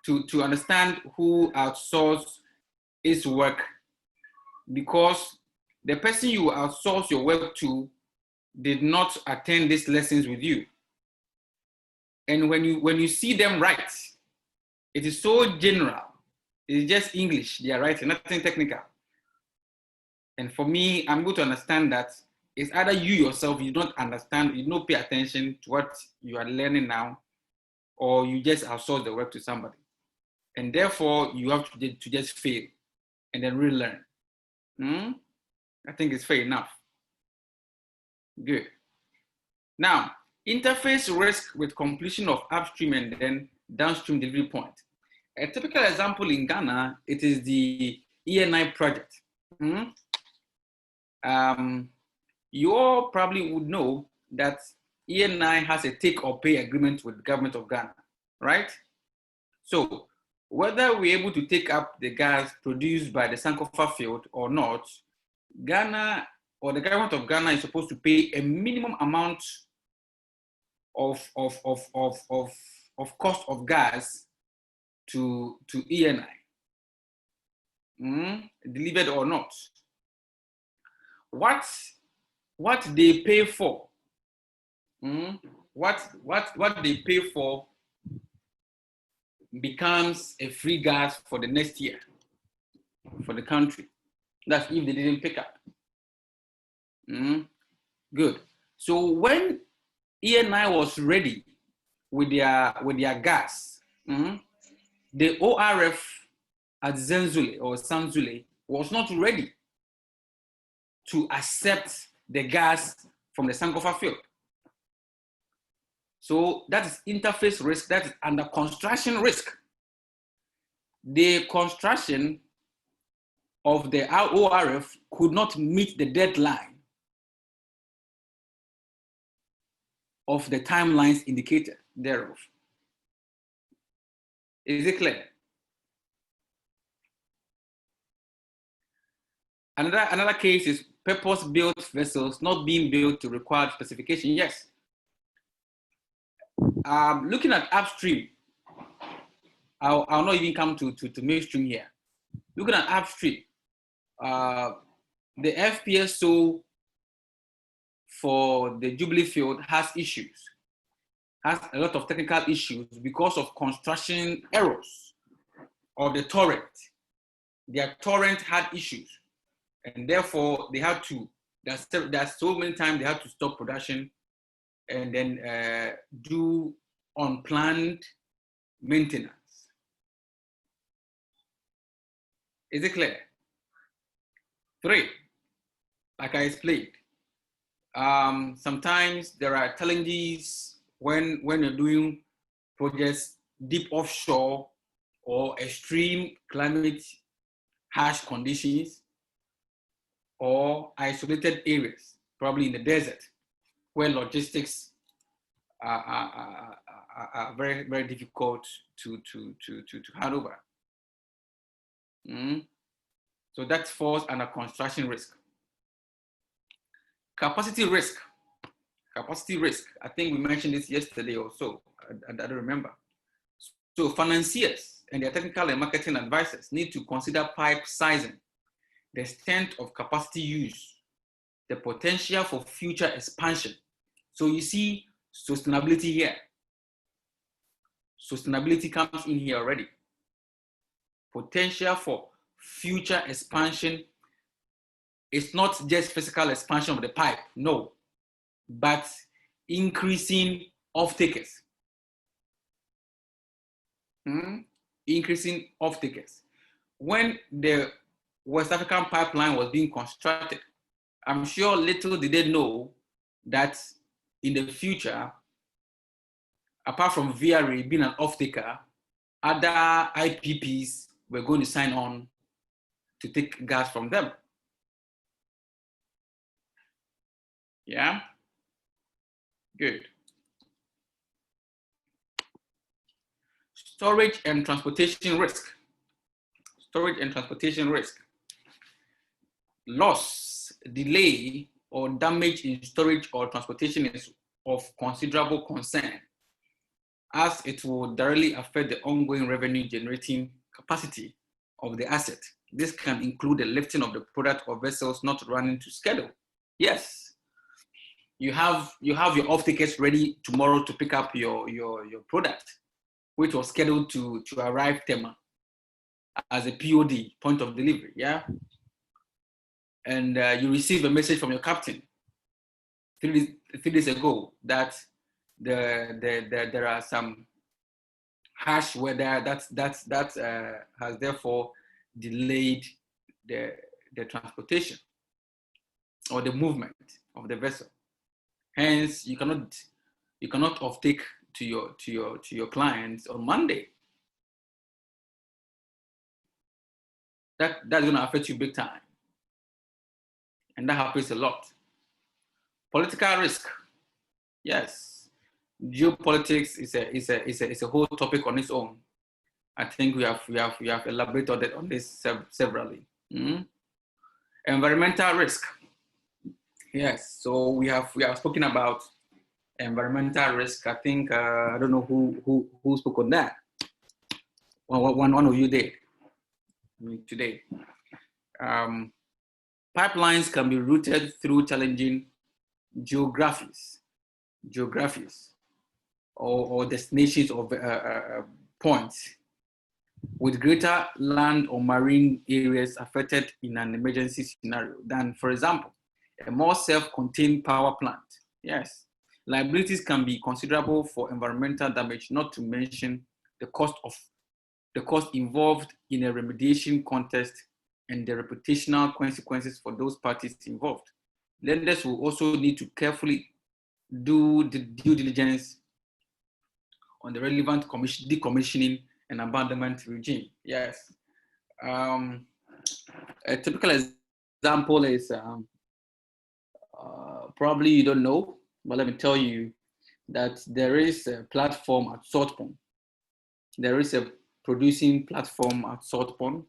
Speaker 1: to understand who outsourced its work, because the person you outsource your work to did not attend these lessons with you. And when you see them write, it is so general. It's just English they are writing, nothing technical. And for me, I'm going to understand that it's either you yourself, you don't understand, you don't pay attention to what you are learning now, or you just outsource the work to somebody. And therefore, you have to just fail and then relearn. I think it's fair enough. Good. Now, interface risk with completion of upstream and then downstream delivery point. A typical example in Ghana, it is the ENI project. You all probably would know that ENI has a take or pay agreement with the government of Ghana, right? So whether we're able to take up the gas produced by the Sankofa field or not, Ghana or the government of Ghana is supposed to pay a minimum amount of cost of gas to ENI, delivered or not. What they pay for, what they pay for becomes a free gas for the next year for the country. That's if they didn't pick up. Good. So when ENI was ready with their gas, the ORF at Zenzule or Sanzule was not ready to accept the gas from the Sankofa field. So that is interface risk, that is under construction risk. The construction of the ORF could not meet the deadline of the timelines indicated thereof. Is it clear? Another case is purpose-built vessels not being built to required specification. Yes. Looking at upstream, I'll not even come to midstream here. Looking at upstream, the FPSO for the Jubilee field has issues, has a lot of technical issues because of construction errors of the torrent. Their torrent had issues, and therefore they had to, there's so many times they had to stop production and then do unplanned maintenance. Is it clear? 3, like I explained, sometimes there are challenges when you're doing projects deep offshore or extreme climate harsh conditions or isolated areas, probably in the desert, where logistics are very, very difficult to hand over. So that falls under construction risk. Capacity risk. Capacity risk. I think we mentioned this yesterday or so. I don't remember. So financiers and their technical and marketing advisors need to consider pipe sizing, the extent of capacity use, the potential for future expansion. So you see sustainability here. Sustainability comes in here already. Potential for future expansion. It's not just physical expansion of the pipe, no, but increasing off-takers. Increasing off-takers. When the West African pipeline was being constructed, I'm sure little did they know that in the future, apart from VRA being an off-taker, other IPPs were going to sign on to take gas from them. Yeah, good. Storage and transportation risk. Storage and transportation risk. Loss, delay, or damage in storage or transportation is of considerable concern. as it will directly affect the ongoing revenue generating capacity of the asset. This can include the lifting of the product or vessels not running to schedule. Yes, you have your off-takers ready tomorrow to pick up your product, which was scheduled to arrive Tema as a POD, point of delivery, yeah? And you receive a message from your captain 3 days ago that there are some harsh weather that has therefore delayed the transportation or the movement of the vessel. Hence, you cannot off-take to your clients on Monday. That's going to affect you big time, and that happens a lot. Political risk, yes. Geopolitics is a whole topic on its own. I think we have elaborated on this severally. Environmental risk, yes. So we have spoken about environmental risk. I think I don't know who spoke on that. One of you did. Today. Pipelines can be routed through challenging geographies or destinations of points with greater land or marine areas affected in an emergency scenario than, for example, a more self-contained power plant. Yes, liabilities can be considerable for environmental damage, not to mention the cost involved in a remediation contest and the reputational consequences for those parties involved. Lenders will also need to carefully do the due diligence on the relevant decommissioning and abandonment regime. Yes. A typical example is probably you don't know, but let me tell you that there is a platform at Saltpond. There is a producing platform at Saltpond.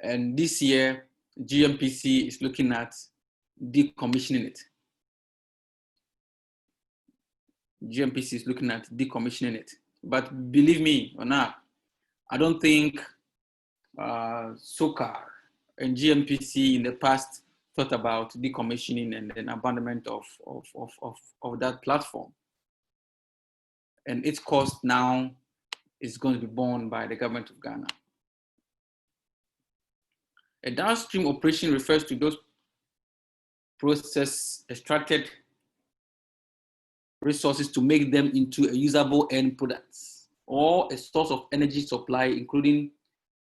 Speaker 1: And this year, GMPC is looking at decommissioning it. GMPC is looking at decommissioning it. But believe me or not, I don't think SOCAR and GMPC in the past thought about decommissioning and then abandonment of that platform. And its cost now is going to be borne by the government of Ghana. A downstream operation refers to those process extracted resources to make them into a usable end products or a source of energy supply, including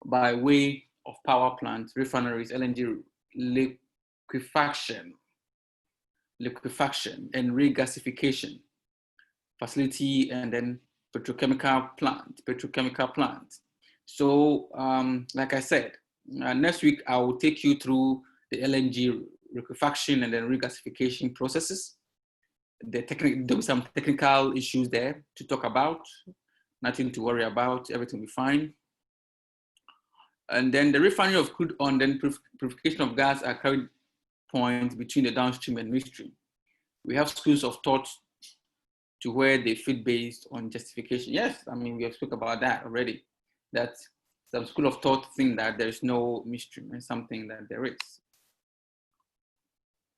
Speaker 1: by way of power plants, refineries, LNG liquefaction and regasification facility, and then petrochemical plant. So like I said, next week I will take you through the LNG liquefaction and then regasification processes. There will be some technical issues there to talk about. Nothing to worry about, everything will be fine. And then the refinery of crude oil and then purification of gas are carried points between the downstream and midstream. We have schools of thought to where they fit based on justification. Yes, I mean, we have spoken about that already. That some school of thought think that there is no midstream and something that there is.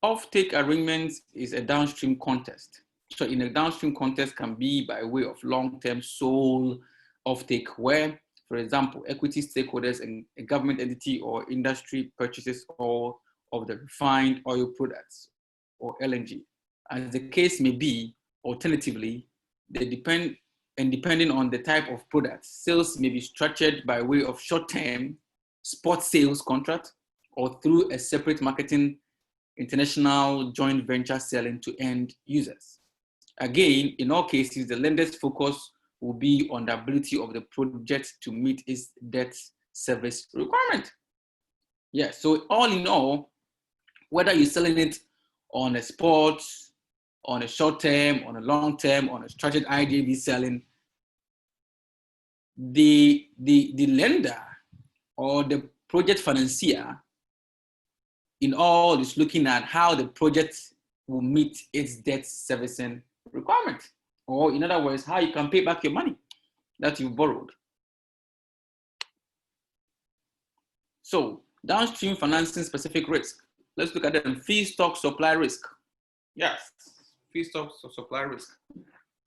Speaker 1: Off-take arrangements is a downstream contest. So in a downstream contest can be by way of long-term sole off-take where, for example, equity stakeholders and a government entity or industry purchases all of the refined oil products or LNG. As the case may be, alternatively, depending on the type of product, sales may be structured by way of short-term spot sales contract or through a separate marketing international joint venture selling to end users. Again, in all cases, the lender's focus will be on the ability of the project to meet its debt service requirement. Yeah, so all in all, whether you're selling it on a spot, on a short term, on a long term, on a structured IDV selling, the lender or the project financier in all is looking at how the project will meet its debt servicing requirement. or in other words, how you can pay back your money that you borrowed. So downstream financing specific risk. Let's look at them. Feedstock supply risk. Yes, feedstock supply risk.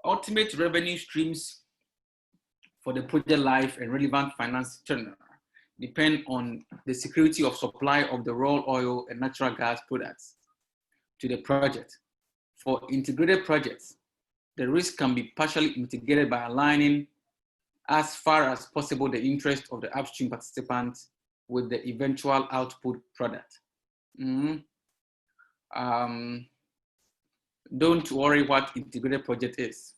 Speaker 1: Ultimate revenue streams for the project life and relevant finance tenure depend on the security of supply of the raw oil and natural gas products to the project. For integrated projects, the risk can be partially mitigated by aligning as far as possible the interest of the upstream participants with the eventual output product. Don't worry what integrated project is.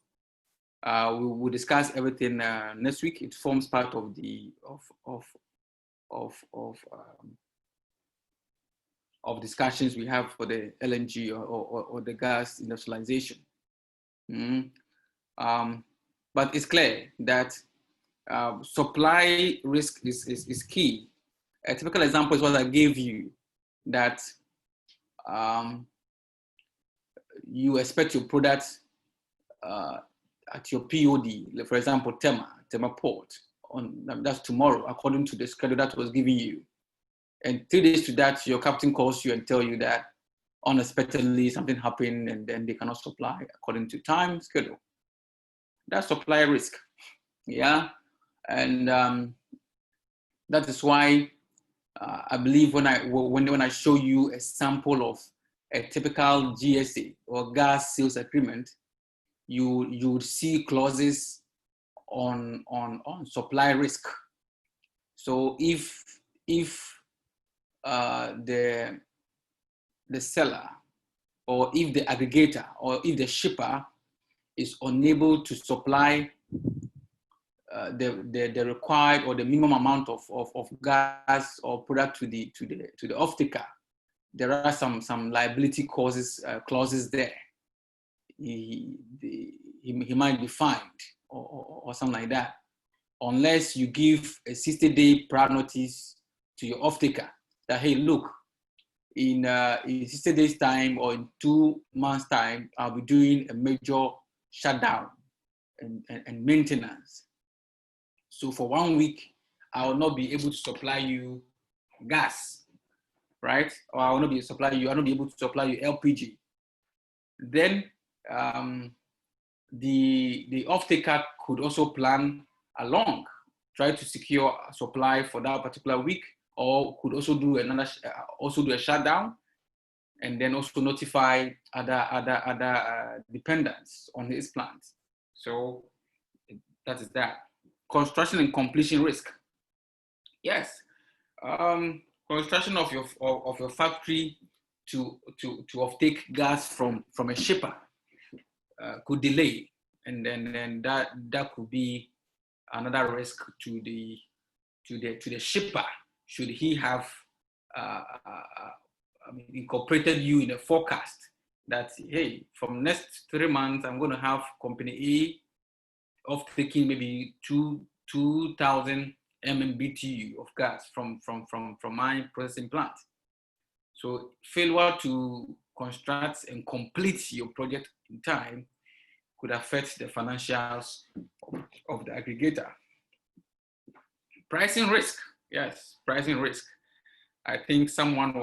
Speaker 1: We will discuss everything next week. It forms part of the of discussions we have for the LNG or the gas industrialization. But it's clear that supply risk is key. A typical example is what I gave you, that you expect your product at your POD, for example, Tema port, that's tomorrow, according to the schedule that was given you. And 3 days to that, your captain calls you and tell you that unexpectedly something happened and then they cannot supply according to time schedule. That's supply risk, yeah? And that is why I believe when I show you a sample of a typical GSA or gas sales agreement, you would see clauses on supply risk. So if the seller, or if the aggregator, or if the shipper is unable to supply the required or the minimum amount of gas or product to the off-taker, there are some liability clauses there. He might be fined or something like that, unless you give a 60-day prior notice to your off-taker that, hey, look, in 60 days time or in 2 months time, I'll be doing a major shutdown and maintenance. So for 1 week, I will not be able to supply you gas, right? Or I will not be able to supply you LPG. Then the off-taker could also plan along, try to secure a supply for that particular week, or could also do a shutdown, and then also notify other dependents on his plans. So that is that. Construction and completion risk. Yes, construction of your factory to offtake gas from a shipper could delay, and then that could be another risk to the shipper, should he have incorporated you in a forecast that, hey, from next 3 months I'm going to have company A of taking maybe 2,000 MMBTU of gas from my processing plant. So failure to construct and complete your project in time could affect the financials of the aggregator. Pricing risk. Yes, pricing risk. I think one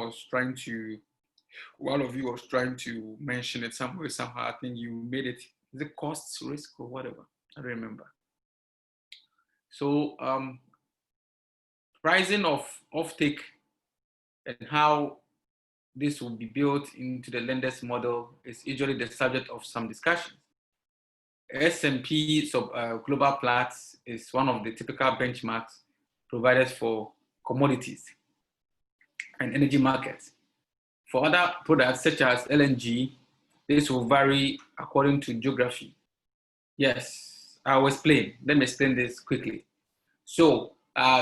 Speaker 1: of you was trying to mention it somewhere, somehow. I think you made it. Is it cost risk or whatever? I don't remember. So pricing of offtake and how this will be built into the lender's model is usually the subject of some discussions. S&P Global Platts is one of the typical benchmarks provided for commodities and energy markets. For other products such as LNG, this will vary according to geography. Yes, I will explain. Let me explain this quickly. So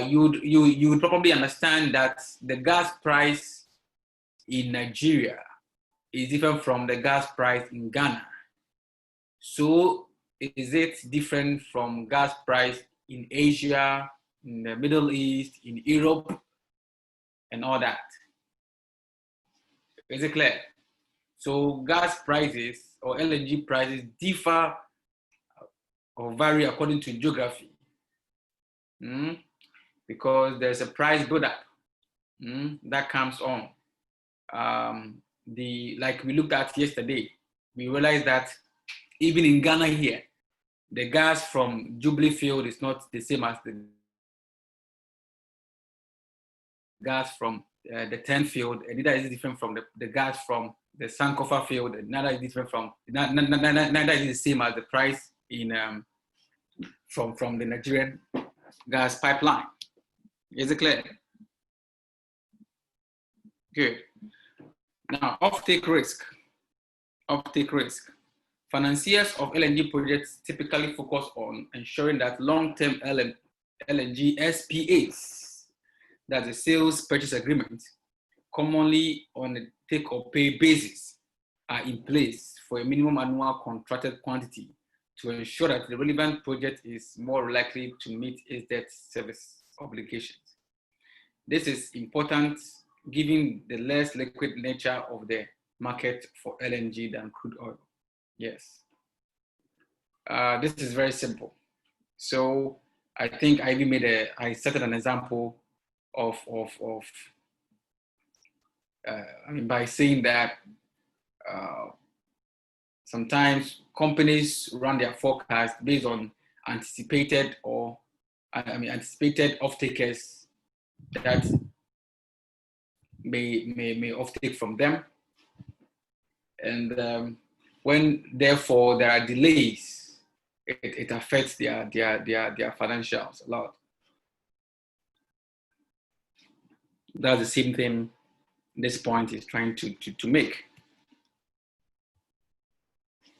Speaker 1: you would probably understand that the gas price in Nigeria is different from the gas price in Ghana. So is it different from gas price in Asia, in the Middle East, in Europe, and all that? Is it clear? So gas prices or LNG prices differ or vary according to geography, because there's a price buildup that comes on. Like we looked at yesterday, we realized that even in Ghana here, the gas from Jubilee field is not the same as the gas from the 10 field, and neither is it different from the gas from the Sankofa field, and neither is different from, neither is the same as the price in from the Nigerian gas pipeline. Is it clear? Good. Now, offtake risk. Offtake risk. Financiers of LNG projects typically focus on ensuring that long-term LNG SPAs, that's a sales purchase agreement, commonly on a take or pay basis, are in place for a minimum annual contracted quantity to ensure that the relevant project is more likely to meet its debt service obligations. This is important given the less liquid nature of the market for LNG than crude oil. Yes. This is very simple. So I think I even I set an example of by saying that sometimes companies run their forecast based on anticipated off-takers that may off-take from them. And when therefore there are delays, it affects their financials a lot. That's the same thing this point is trying to make.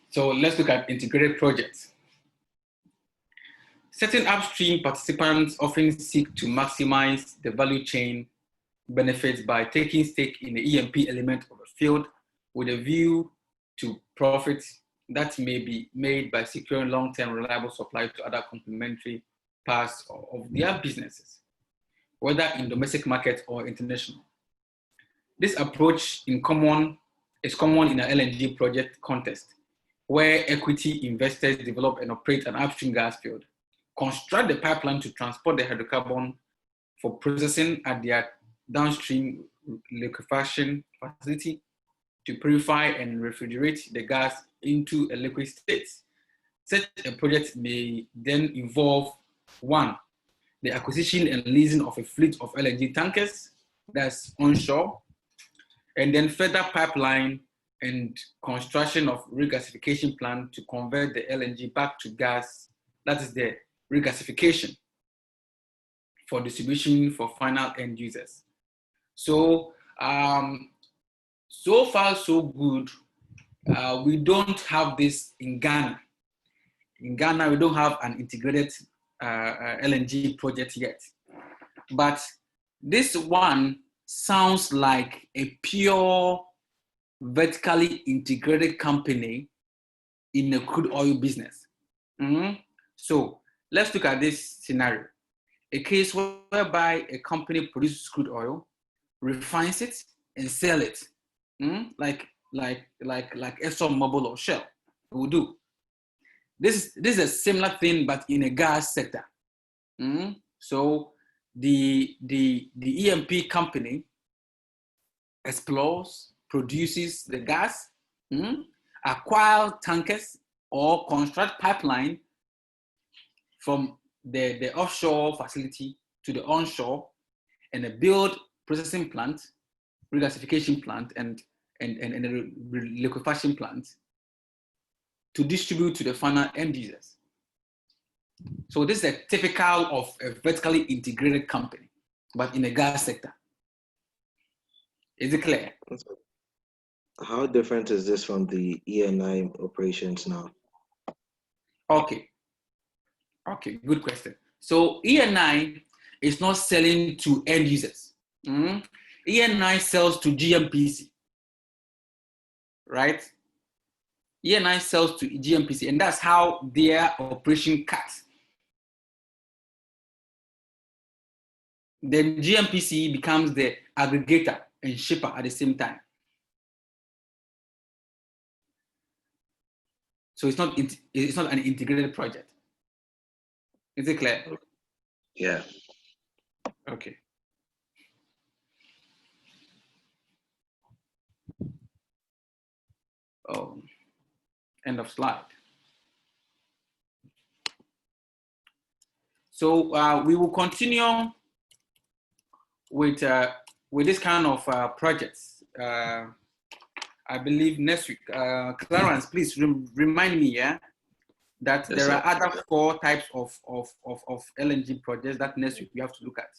Speaker 1: So let's look at integrated projects. Certain upstream participants often seek to maximize the value chain benefits by taking stake in the E&P element of a field with a view to profits that may be made by securing long-term reliable supply to other complementary parts of their businesses, whether in domestic market or international. This approach is common in an LNG project context, where equity investors develop and operate an upstream gas field, construct the pipeline to transport the hydrocarbon for processing at their downstream liquefaction facility to purify and refrigerate the gas into a liquid state. Such a project may then involve, one, the acquisition and leasing of a fleet of LNG tankers that's onshore, and then further pipeline and construction of regasification plant to convert the LNG back to gas. That is the regasification for distribution for final end users. So, so far so good. We don't have this in Ghana. In Ghana, we don't have an integrated LNG project yet. But this one sounds like a pure vertically integrated company in a crude oil business. So let's look at this scenario. A case whereby a company produces crude oil, refines it, and sell it, like ExxonMobil or Shell will do. This is a similar thing, but in a gas sector. So the E&P company explores, produces the gas, acquire tankers or construct pipeline from the offshore facility to the onshore, and a build processing plant, regasification plant, and a liquefaction plant to distribute to the final end users. So this is a typical of a vertically integrated company, but in a gas sector. Is it clear?
Speaker 13: How different is this from the E&I operations now?
Speaker 1: Okay, good question. So E&I is not selling to end users. E&I sells to GMPC, right? E&I sells to GMPC, and that's how their operation cuts. Then GMPC becomes the aggregator and shipper at the same time. So it's not an integrated project. Is it clear?
Speaker 13: Yeah.
Speaker 1: Okay. Oh, end of slide. So we will continue with this kind of projects. I believe next week. Clarence, please remind me, yeah, that
Speaker 13: Yes,
Speaker 1: there
Speaker 13: sir.
Speaker 1: are other 4 types of LNG projects that next week we have to look at.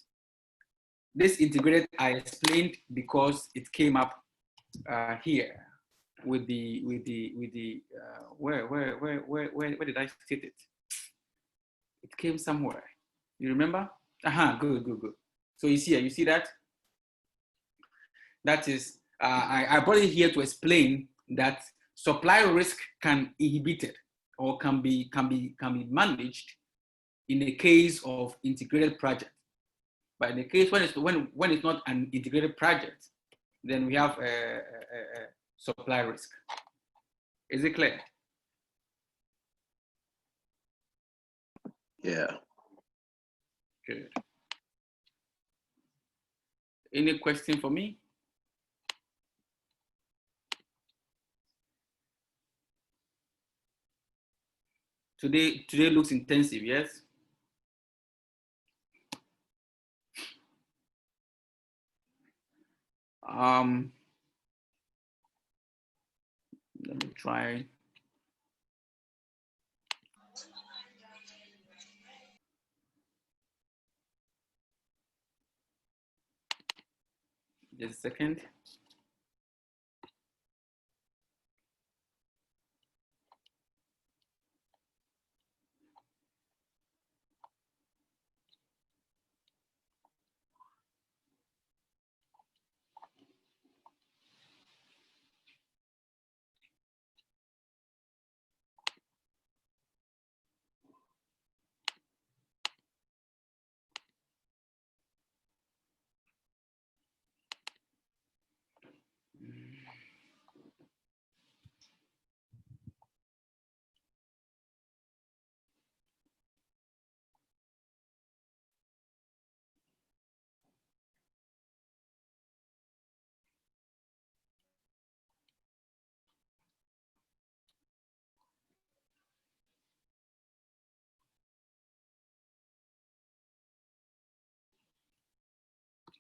Speaker 1: This integrated I explained because it came up here with the where did I state it? It came somewhere. You remember? Good. So you see that? That is, I brought it here to explain that supply risk can be inhibited or can be managed in the case of integrated project. But in the case when it's not an integrated project, then we have a supply risk. Is it clear?
Speaker 13: Yeah.
Speaker 1: Good. Any question for me? Today looks intensive, yes? Let me try. Just a second.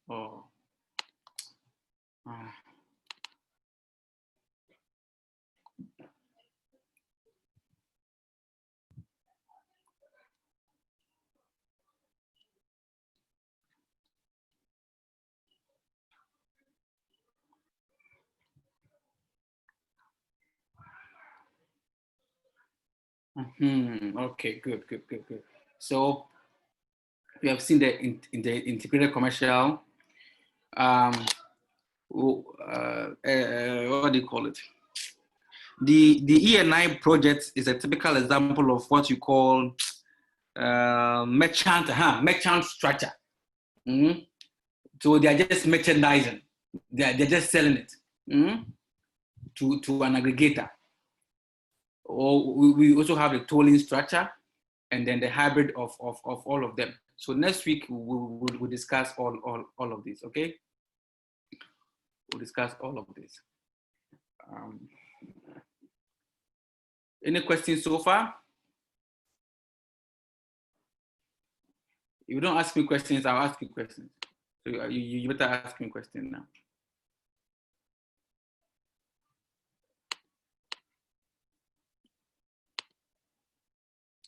Speaker 1: Oh. Okay, good. So we have seen the integrated commercial. What do you call it? The ENI project is a typical example of what you call merchant structure. So they are just merchandising. They're just selling it to an aggregator. Or we also have the tolling structure, and then the hybrid of all of them. So next week we'll discuss all of this. Okay, we'll discuss all of this. Any questions so far? If you don't ask me questions, I'll ask you questions. So you better ask me questions now.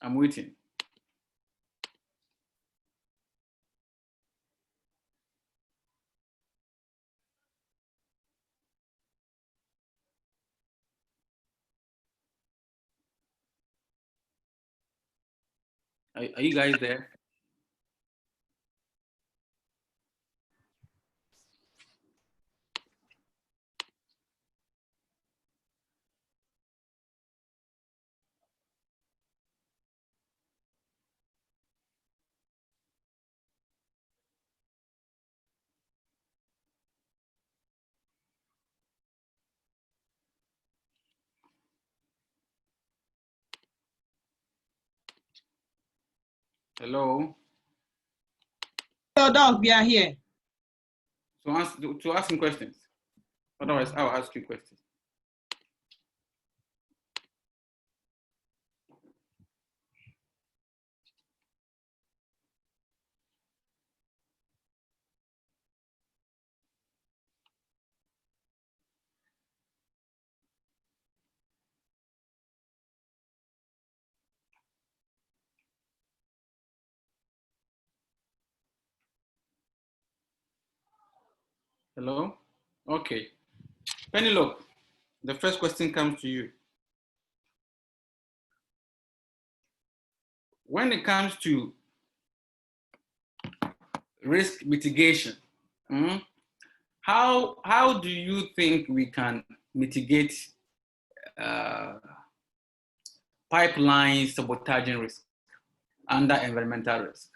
Speaker 1: I'm waiting. Are you guys there? Hello.
Speaker 10: So, Doc, we are here.
Speaker 1: To ask him questions. Otherwise, I'll ask you questions. Hello? Okay. Penelope, the first question comes to you. When it comes to risk mitigation, how do you think we can mitigate pipeline sabotaging risk under environmental risk?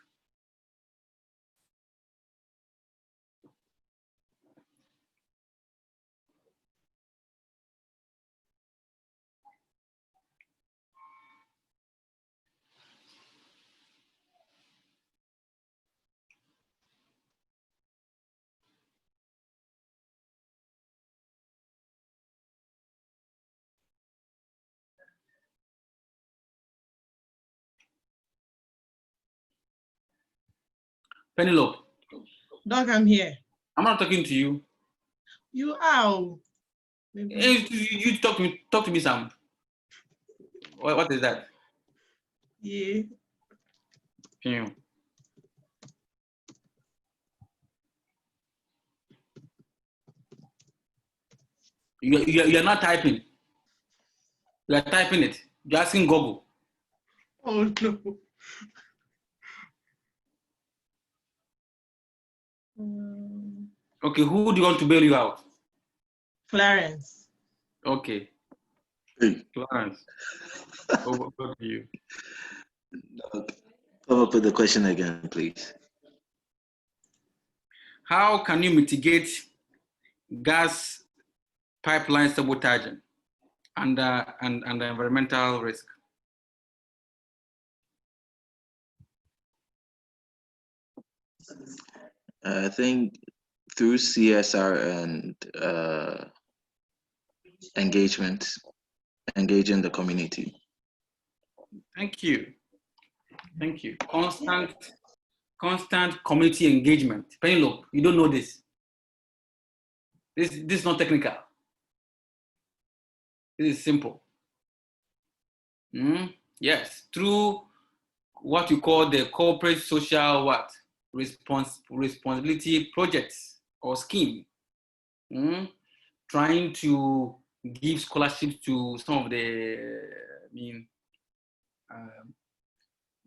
Speaker 1: Penelope.
Speaker 10: Doc, I'm here.
Speaker 1: I'm not talking to you.
Speaker 10: You are.
Speaker 1: You talk to me, Sam. What is that?
Speaker 10: Yeah.
Speaker 1: Yeah. You're not typing. You're typing it. You're asking Google.
Speaker 10: Oh no.
Speaker 1: Okay, who do you want to bail you out?
Speaker 10: Clarence.
Speaker 1: Okay.
Speaker 13: Hey.
Speaker 1: Clarence. Over to you.
Speaker 13: Come up with the question again, please.
Speaker 1: How can you mitigate gas pipeline sabotaging and environmental risk?
Speaker 13: I think through CSR and engaging the community.
Speaker 1: Thank you. Thank you. Constant community engagement. Penelope, you don't know this. This is not technical. This is simple. Yes, through what you call the corporate social responsibility projects or scheme. Trying to give scholarships to some of the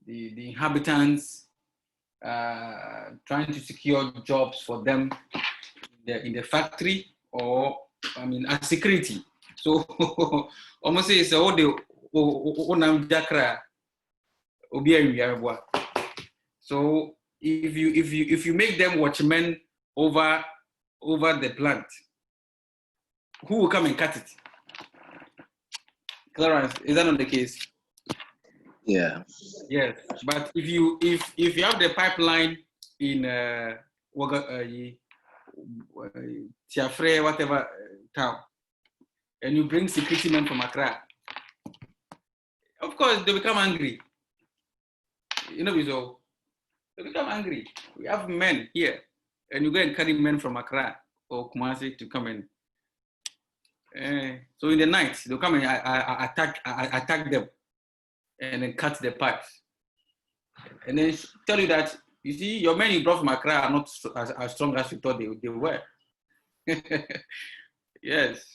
Speaker 1: inhabitants, trying to secure jobs for them in the factory or as security. So almost say it's all the so if you make them watchmen over the plant, who will come and cut it? Clarence, is that not the case?
Speaker 13: Yeah.
Speaker 1: Yes, but if you have the pipeline in Tiafre, whatever town, and you bring security men from Accra, of course they become angry. So they become angry. We have men here, and you go and carry men from Accra or Kumasi to come in. So in the night, they'll come and attack them and then cut the pipes. And then tell you that, you see, your men you brought from Accra are not as strong as you thought they were. Yes.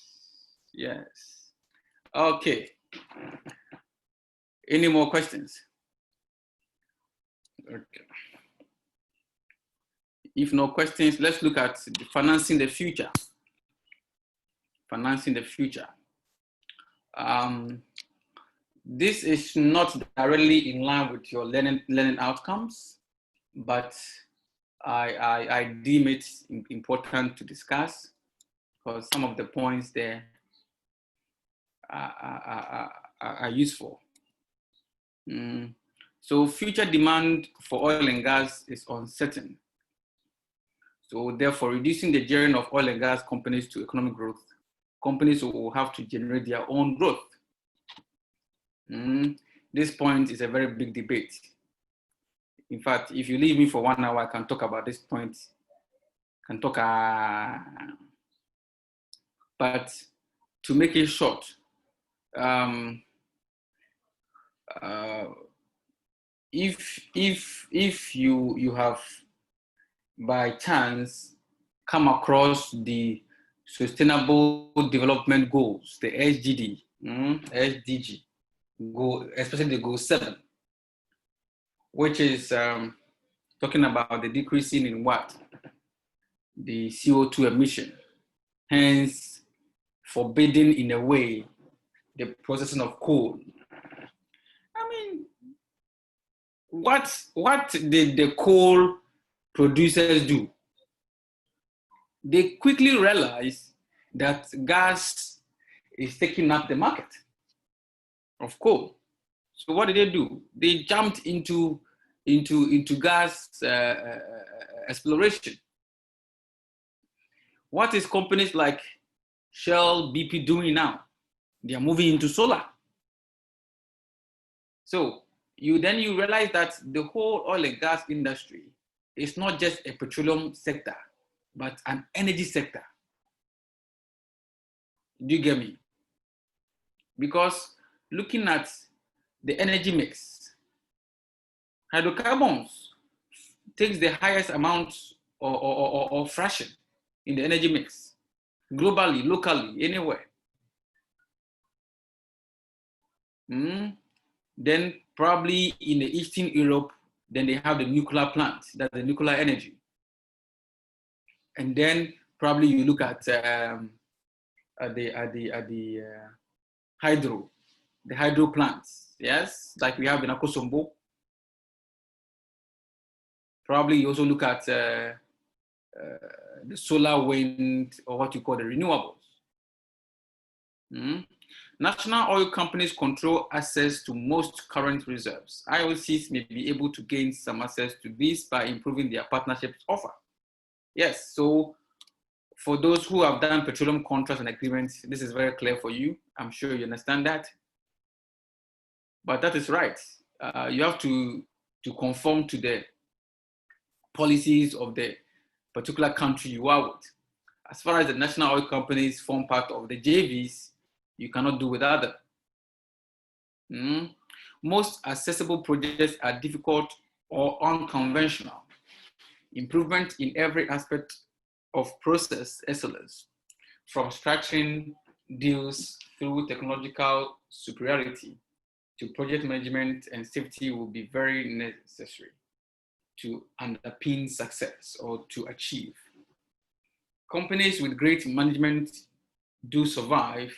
Speaker 1: Okay. Any more questions? Okay. If no questions, let's look at financing the future. Financing the future. This is not directly in line with your learning outcomes, but I deem it important to discuss because some of the points there are useful. So future demand for oil and gas is uncertain. So therefore, reducing the gearing of oil and gas companies to economic growth, companies will have to generate their own growth. This point is a very big debate. In fact, if you leave me for 1 hour, I can talk about this point. But to make it short, if you have by chance come across the Sustainable Development Goals, the SDG goal, especially the goal 7, which is talking about the decreasing in what? The CO2 emission, hence forbidding in a way the processing of coal. I mean, what did the coal producers do? They quickly realized that gas is taking up the market of coal. So what did they do? They jumped into gas exploration. What is companies like Shell, BP doing now? They are moving into solar. So you realize that the whole oil and gas industry is not just a petroleum sector, but an energy sector. Do you get me? Because looking at the energy mix, hydrocarbons takes the highest amount or fraction in the energy mix, globally, locally, anywhere. Then probably in the Eastern Europe, then they have the nuclear plant, that's the nuclear energy. And then probably you look at the hydro plants, yes, like we have in Akosombo. Probably you also look at the solar, wind, or what you call the renewables. National oil companies control access to most current reserves. IOCs may be able to gain some access to this by improving their partnerships offer. Yes, so for those who have done petroleum contracts and agreements, this is very clear for you. I'm sure you understand that. But that is right. You have to conform to the policies of the particular country you are with. As far as the national oil companies form part of the JVs, you cannot do without them. Most accessible projects are difficult or unconventional. Improvement in every aspect of process excellence, from structuring deals through technological superiority to project management and safety, will be very necessary to underpin success or to achieve. Companies with great management do survive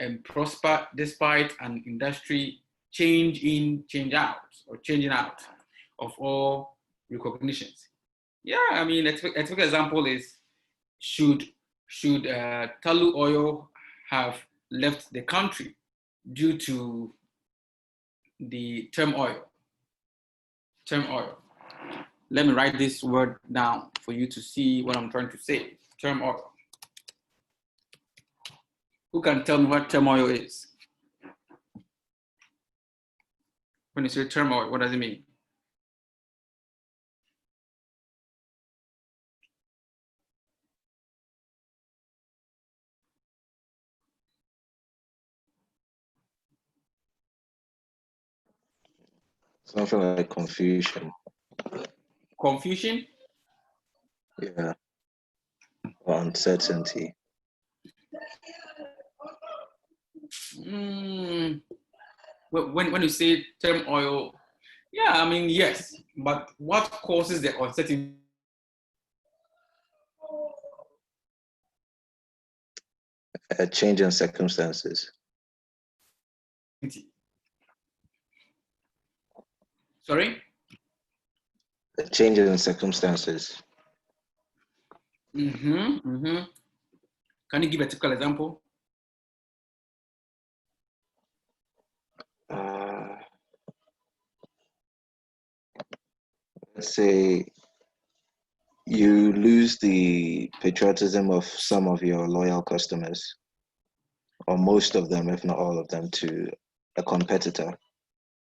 Speaker 1: and prosper despite an industry changing out of all recognitions. Yeah, I mean, a typical example is, should Talu Oil have left the country due to the turmoil? Let me write this word down for you to see what I'm trying to say. Turmoil. Who can tell me what turmoil is? When you say turmoil, what does it mean?
Speaker 13: Something like confusion.
Speaker 1: Confusion?
Speaker 13: Yeah. Or uncertainty.
Speaker 1: When you say turmoil, yeah, I mean, yes, but what causes the uncertainty?
Speaker 13: A change in circumstances.
Speaker 1: Sorry?
Speaker 13: A change in circumstances.
Speaker 1: Can you give a typical example?
Speaker 13: let's say you lose the patriotism of some of your loyal customers, or most of them, if not all of them, to a competitor,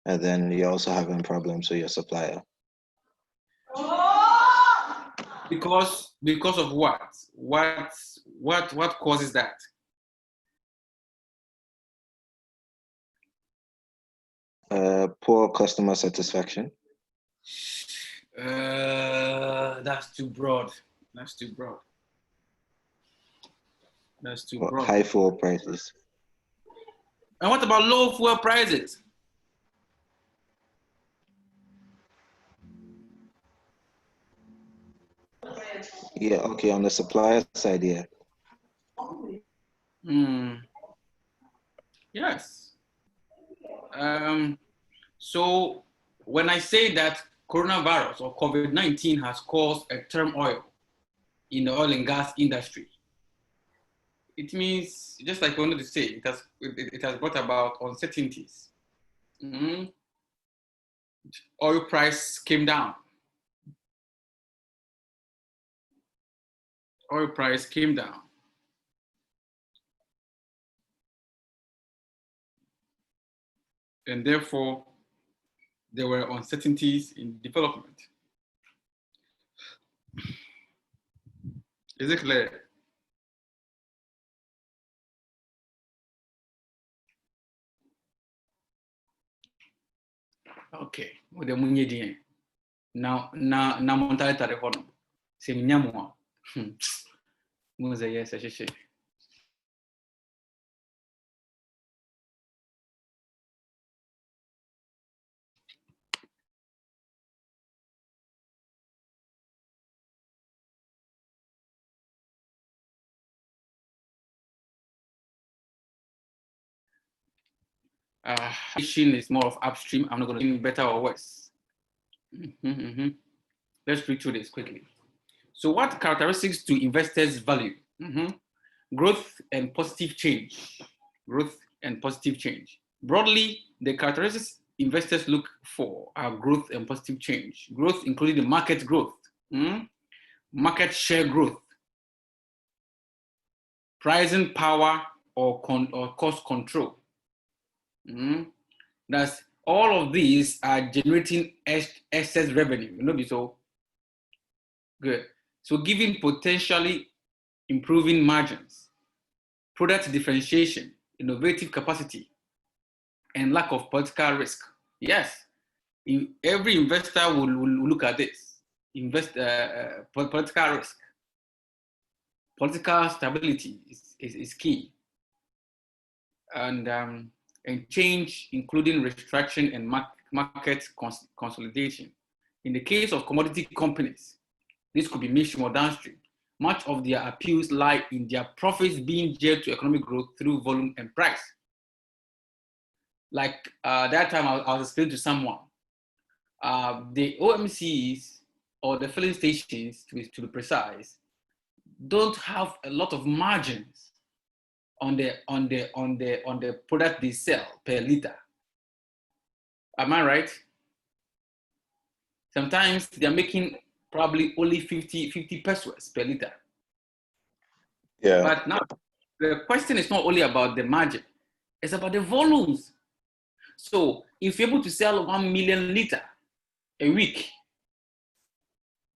Speaker 13: and then you're also having problems with your supplier.
Speaker 1: Because of what? What causes that?
Speaker 13: Poor customer satisfaction.
Speaker 1: That's too broad. That's too broad. That's too broad.
Speaker 13: High fuel prices.
Speaker 1: And what about low fuel prices?
Speaker 13: Yeah, okay, on the supplier side, yeah.
Speaker 1: Yes. So when I say that coronavirus or COVID-19 has caused a turmoil in the oil and gas industry, it means, just like I wanted to say, it has brought about uncertainties. Oil price came down. Oil price came down. And therefore, there were uncertainties in development. Is it clear? Okay. Now, Montale Tarehono. Seminamua. Muze, yes, I is more of upstream. I'm not going to better or worse. Let's read through this quickly. So what characteristics do investors value? Growth and positive change. Growth and positive change. Broadly, the characteristics investors look for are growth and positive change. Growth including the market growth, market share growth, pricing power or cost control. That's all of these are generating excess revenue. You know, so good. So giving potentially improving margins, product differentiation, innovative capacity, and lack of political risk. Yes, every investor will look at this. Political risk. Political stability is key. And change, including restriction and market consolidation. In the case of commodity companies, this could be midstream or downstream. Much of their appeals lie in their profits being geared to economic growth through volume and price. Like that time I was explaining to someone, the OMCs or the filling stations, to be precise, don't have a lot of margins on the product they sell per liter. Am I right? Sometimes they're making probably only 50 pesos per liter.
Speaker 13: Yeah.
Speaker 1: But now the question is not only about the margin, it's about the volumes. So if you're able to sell 1 million liter a week,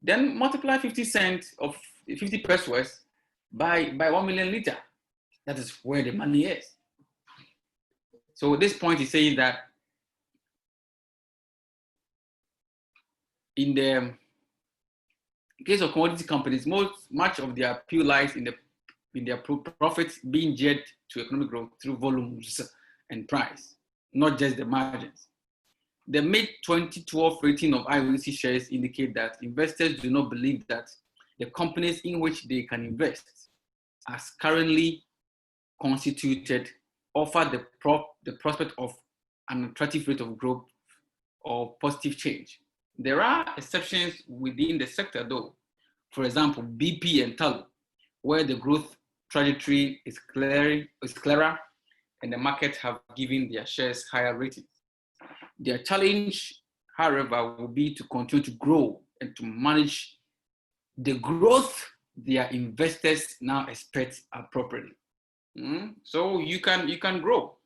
Speaker 1: then multiply 50 cents of 50 pesos by 1 million liter. That is where the money is. So this point is saying that in the case of commodity companies, much of their appeal lies in their profits being geared to economic growth through volumes and price, not just the margins. The mid-2012 rating of IOC shares indicate that investors do not believe that the companies in which they can invest, as currently constituted, offer the prospect of an attractive rate of growth or positive change. There are exceptions within the sector though. For example, BP and Tullow, where the growth trajectory is clearer and the market have given their shares higher ratings. Their challenge however, will be to continue to grow and to manage the growth their investors now expect appropriately. So you can grow,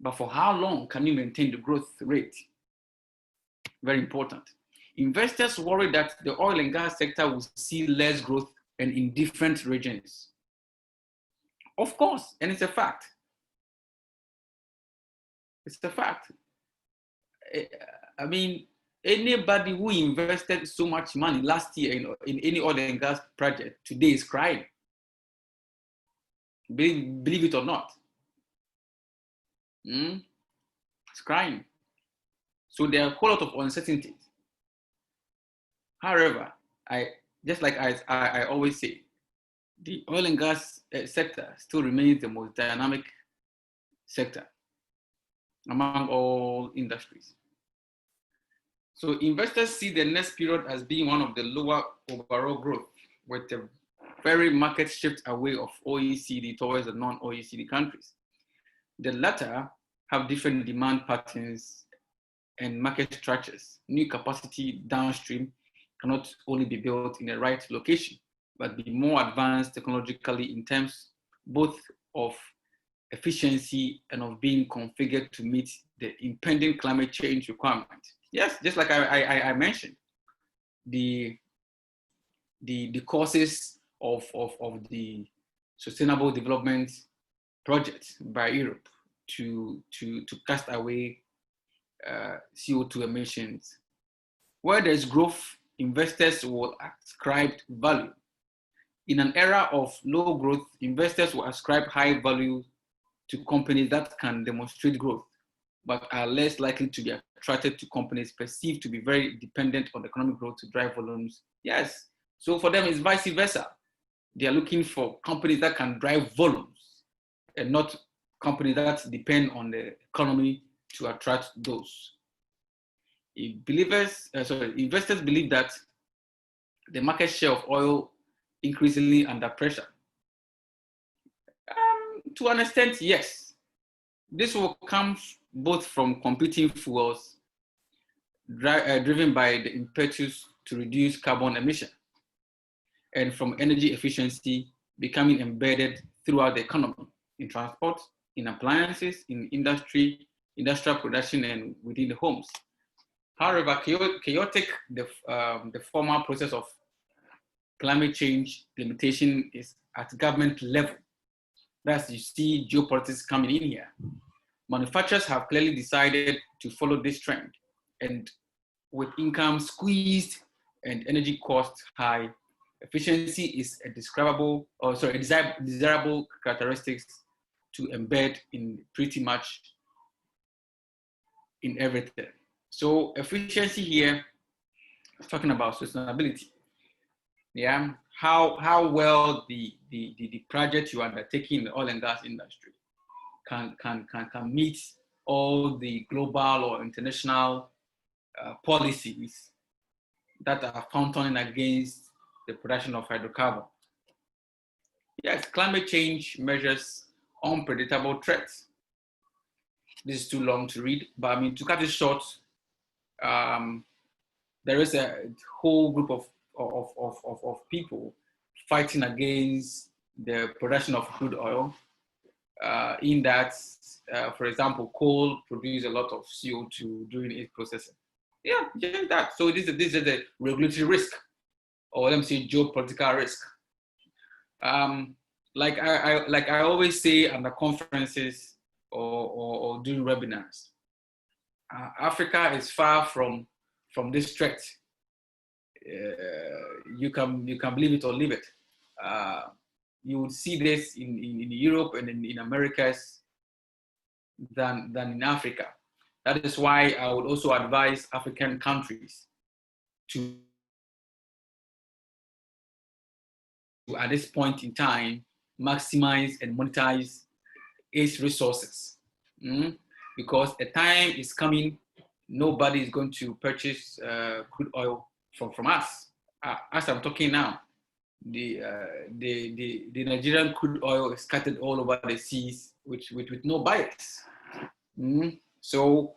Speaker 1: but for how long can you maintain the growth rate? Very important. Investors worry that the oil and gas sector will see less growth and in different regions. Of course, and it's a fact. It's a fact. I mean, anybody who invested so much money last year in any oil and gas project today is crying. Believe it or not. It's crying. So there are a whole lot of uncertainties. However, I always say, the oil and gas sector still remains the most dynamic sector among all industries. So investors see the next period as being one of the lower overall growth, with a very market shift away of OECD towards the non-OECD countries. The latter have different demand patterns and market structures. New capacity downstream cannot only be built in the right location, but be more advanced technologically in terms both of efficiency and of being configured to meet the impending climate change requirement. Yes, just like I mentioned, the causes of the Sustainable Development Project by Europe to cast away CO2 emissions. Where there's growth, investors will ascribe value. In an era of low growth, investors will ascribe high value to companies that can demonstrate growth, but are less likely to be attracted to companies perceived to be very dependent on economic growth to drive volumes. Yes, so for them it's vice versa. They are looking for companies that can drive volumes and not companies that depend on the economy to attract those. Investors believe that the market share of oil increasingly under pressure. To an extent, yes. This will come both from competing fuels driven by the impetus to reduce carbon emission, and from energy efficiency becoming embedded throughout the economy, in transport, in appliances, in industry, industrial production, and within the homes. However, chaotic the formal process of climate change limitation is at government level. Thus, you see geopolitics coming in here. Manufacturers have clearly decided to follow this trend, and with income squeezed and energy costs high, efficiency is a desirable characteristics to embed in pretty much in everything. So efficiency here is talking about sustainability. Yeah, how well the project you are undertaking in the oil and gas industry can meet all the global or international policies that are counting against the production of hydrocarbon. Yes, climate change measures unpredictable threats. This is too long to read, but I mean, to cut it short, there is a whole group of people fighting against the production of crude oil. In that, for example, coal produces a lot of CO2 during its processing. Yeah, just that. So this is a regulatory risk, or let me say geopolitical risk. Like I always say at the conferences or during webinars, Africa is far from this threat. You can believe it or leave it. You would see this in Europe and in Americas than in Africa. That is why I would also advise African countries to, at this point in time, maximize and monetize its resources. Because a time is coming, nobody is going to purchase crude oil from us. As I'm talking now, the Nigerian crude oil is scattered all over the seas with no buyers. So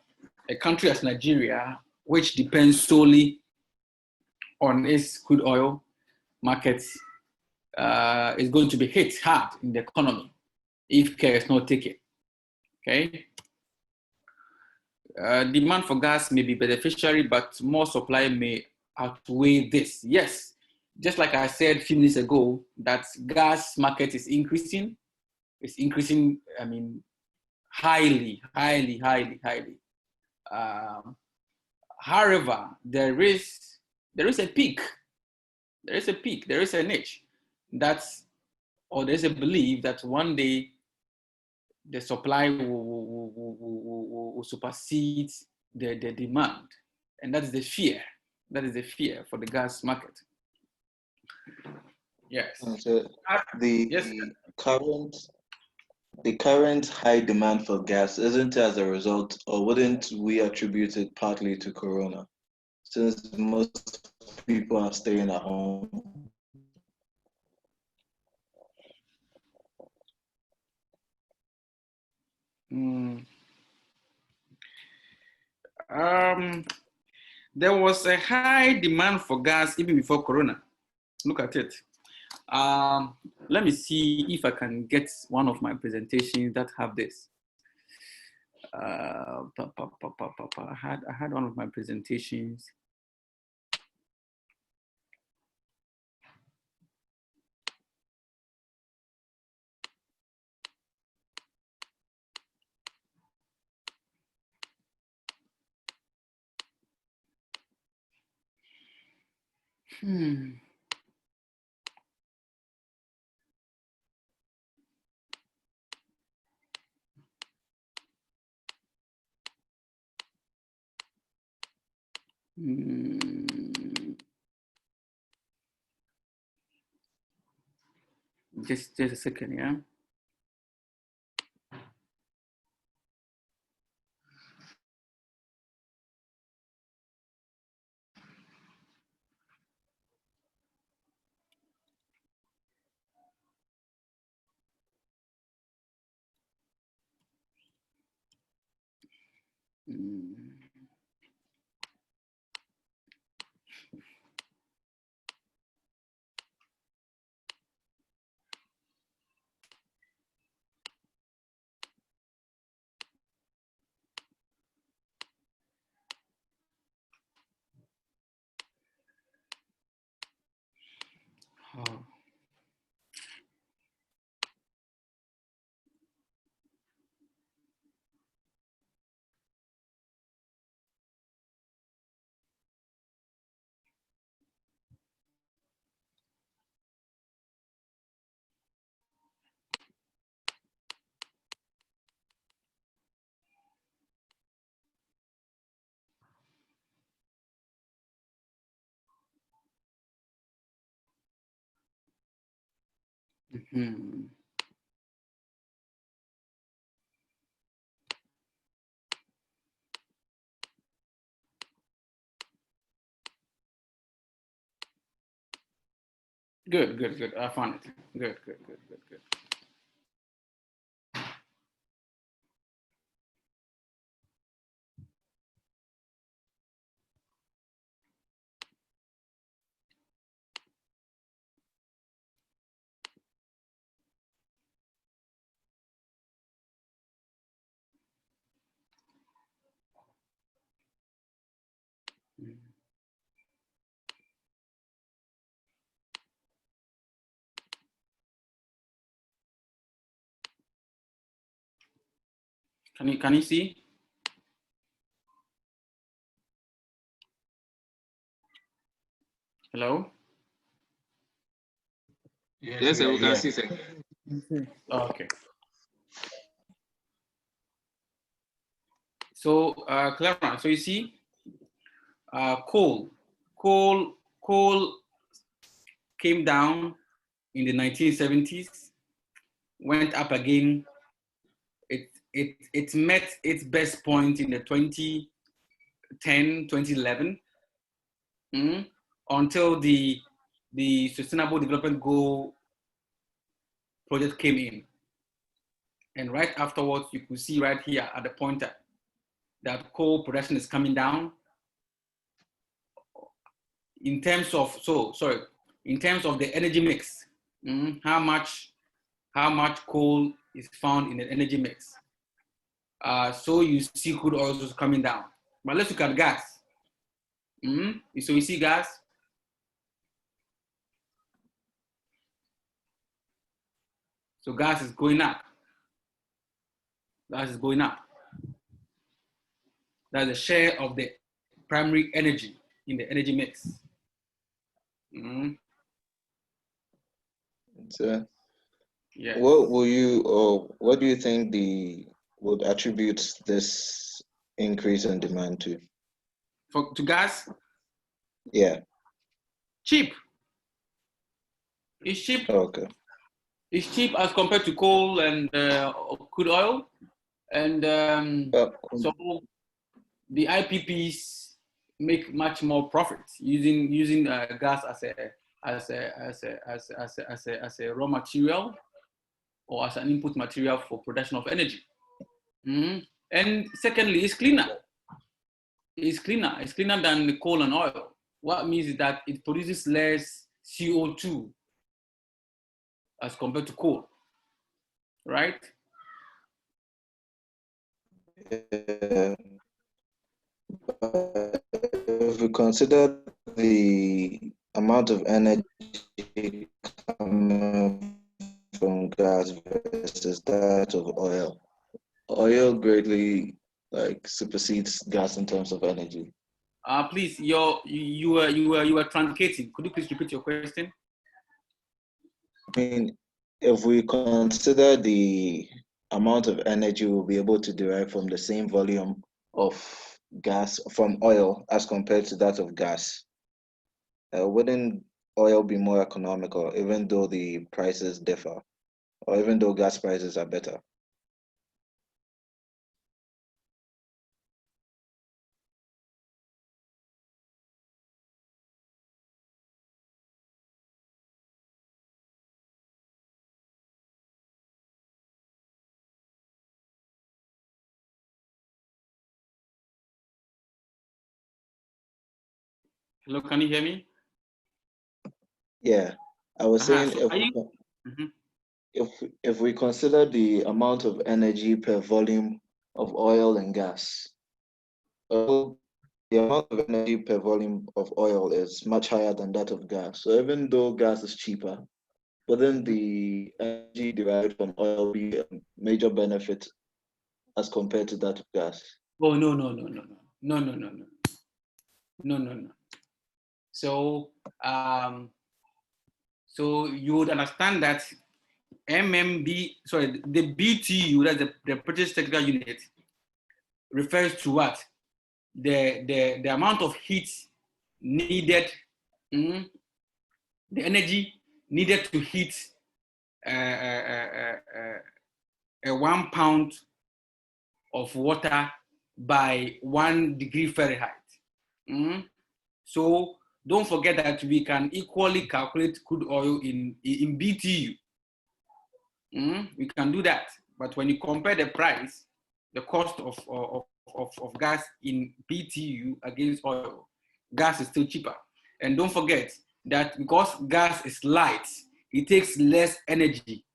Speaker 1: a country as Nigeria which depends solely on its crude oil markets, is going to be hit hard in the economy if care is not taken. Okay. Demand for gas may be beneficiary, but more supply may outweigh this. Yes, just like I said a few minutes ago, that gas market is increasing. It's increasing, I mean, highly. However, there is a peak. There is a niche. There's a belief that one day the supply will supersede the demand. And that is the fear. That is the fear for the gas market. Yes.
Speaker 13: So the current high demand for gas isn't as a result, or wouldn't we attribute it partly to Corona, since most people are staying at home?
Speaker 1: There was a high demand for gas even before Corona. Look at it. Let me see if I can get one of my presentations that have this. I had one of my presentations. Just a second, yeah. Oh. Good. I found it. Good. Can you see? Hello?
Speaker 9: Yes, we can see, sir.
Speaker 1: Okay. So, Clara, so you see, coal came down in the 1970s, went up again. It met its best point in the 2010, 2011, until the Sustainable Development Goal project came in. And right afterwards, you could see right here at the pointer that coal production is coming down. in terms of in terms of the energy mix, how much coal is found in the energy mix. So you see crude oil is coming down. But let's look at gas. So you see gas. So gas is going up. Gas is going up. That's the share of the primary energy in the energy mix.
Speaker 13: So,
Speaker 1: yes.
Speaker 13: What will you, or what do you think would attribute this increase in demand to?
Speaker 1: To gas?
Speaker 13: Yeah.
Speaker 1: Cheap. It's cheap.
Speaker 13: Oh, okay.
Speaker 1: It's cheap as compared to coal and crude oil, and so the IPPs make much more profit using gas as a raw material or as an input material for production of energy. And secondly, it's cleaner. It's cleaner. It's cleaner than the coal and oil. What means is that it produces less CO2 as compared to coal, right?
Speaker 13: If we consider the amount of energy coming from gas versus that of oil, oil greatly supersedes gas in terms of energy.
Speaker 1: Please, you were truncating. Could you please repeat your question?
Speaker 13: I mean, if we consider the amount of energy we'll be able to derive from the same volume of gas from oil as compared to that of gas, wouldn't oil be more economical even though the prices differ, or even though gas prices are better?
Speaker 1: Hello, can you hear me?
Speaker 13: Yeah, I was saying if we consider the amount of energy per volume of oil and gas, the amount of energy per volume of oil is much higher than that of gas. So even though gas is cheaper, but then the energy derived from oil be a major benefit as compared to that of gas.
Speaker 1: Oh, no. So, so you would understand that the BTU, that's the British Technical Unit, refers to what? The amount of heat needed, the energy needed to heat a 1 pound of water by 1 degree Fahrenheit. So don't forget that we can equally calculate crude oil in BTU. We can do that, but when you compare the price, the cost of gas in BTU against oil, gas is still cheaper. And don't forget that because gas is light, it takes less energy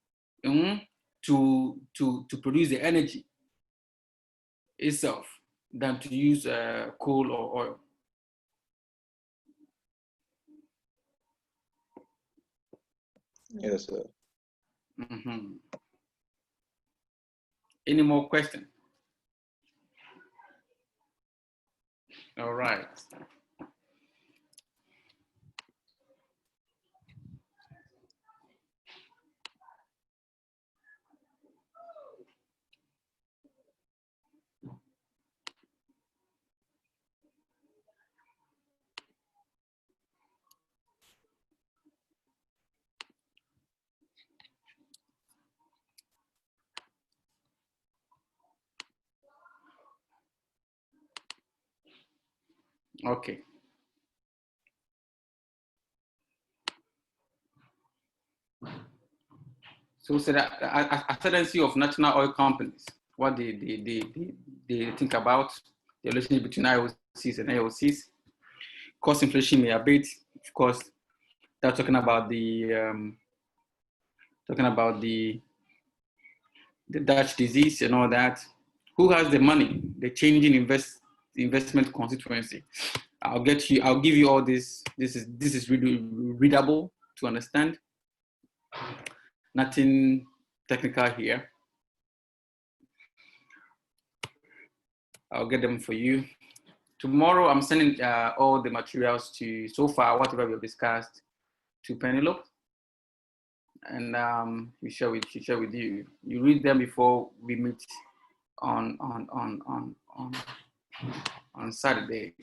Speaker 1: to produce the energy itself than to use coal or oil.
Speaker 13: Yes, sir.
Speaker 1: Any more questions? All right. Okay. So that ascendancy of national oil companies, what they think about the relationship between IOCs and AOCs. cost inflation may abate. Of course, they're talking about the Dutch disease and all that. Who has the money? The changing investment constituency. I'll give you all this. This is really readable to understand. Nothing technical here. I'll get them for you. Tomorrow, I'm sending all the materials to, so far, whatever we've discussed, to Penelope. And we share with you. You read them before we meet on Saturday.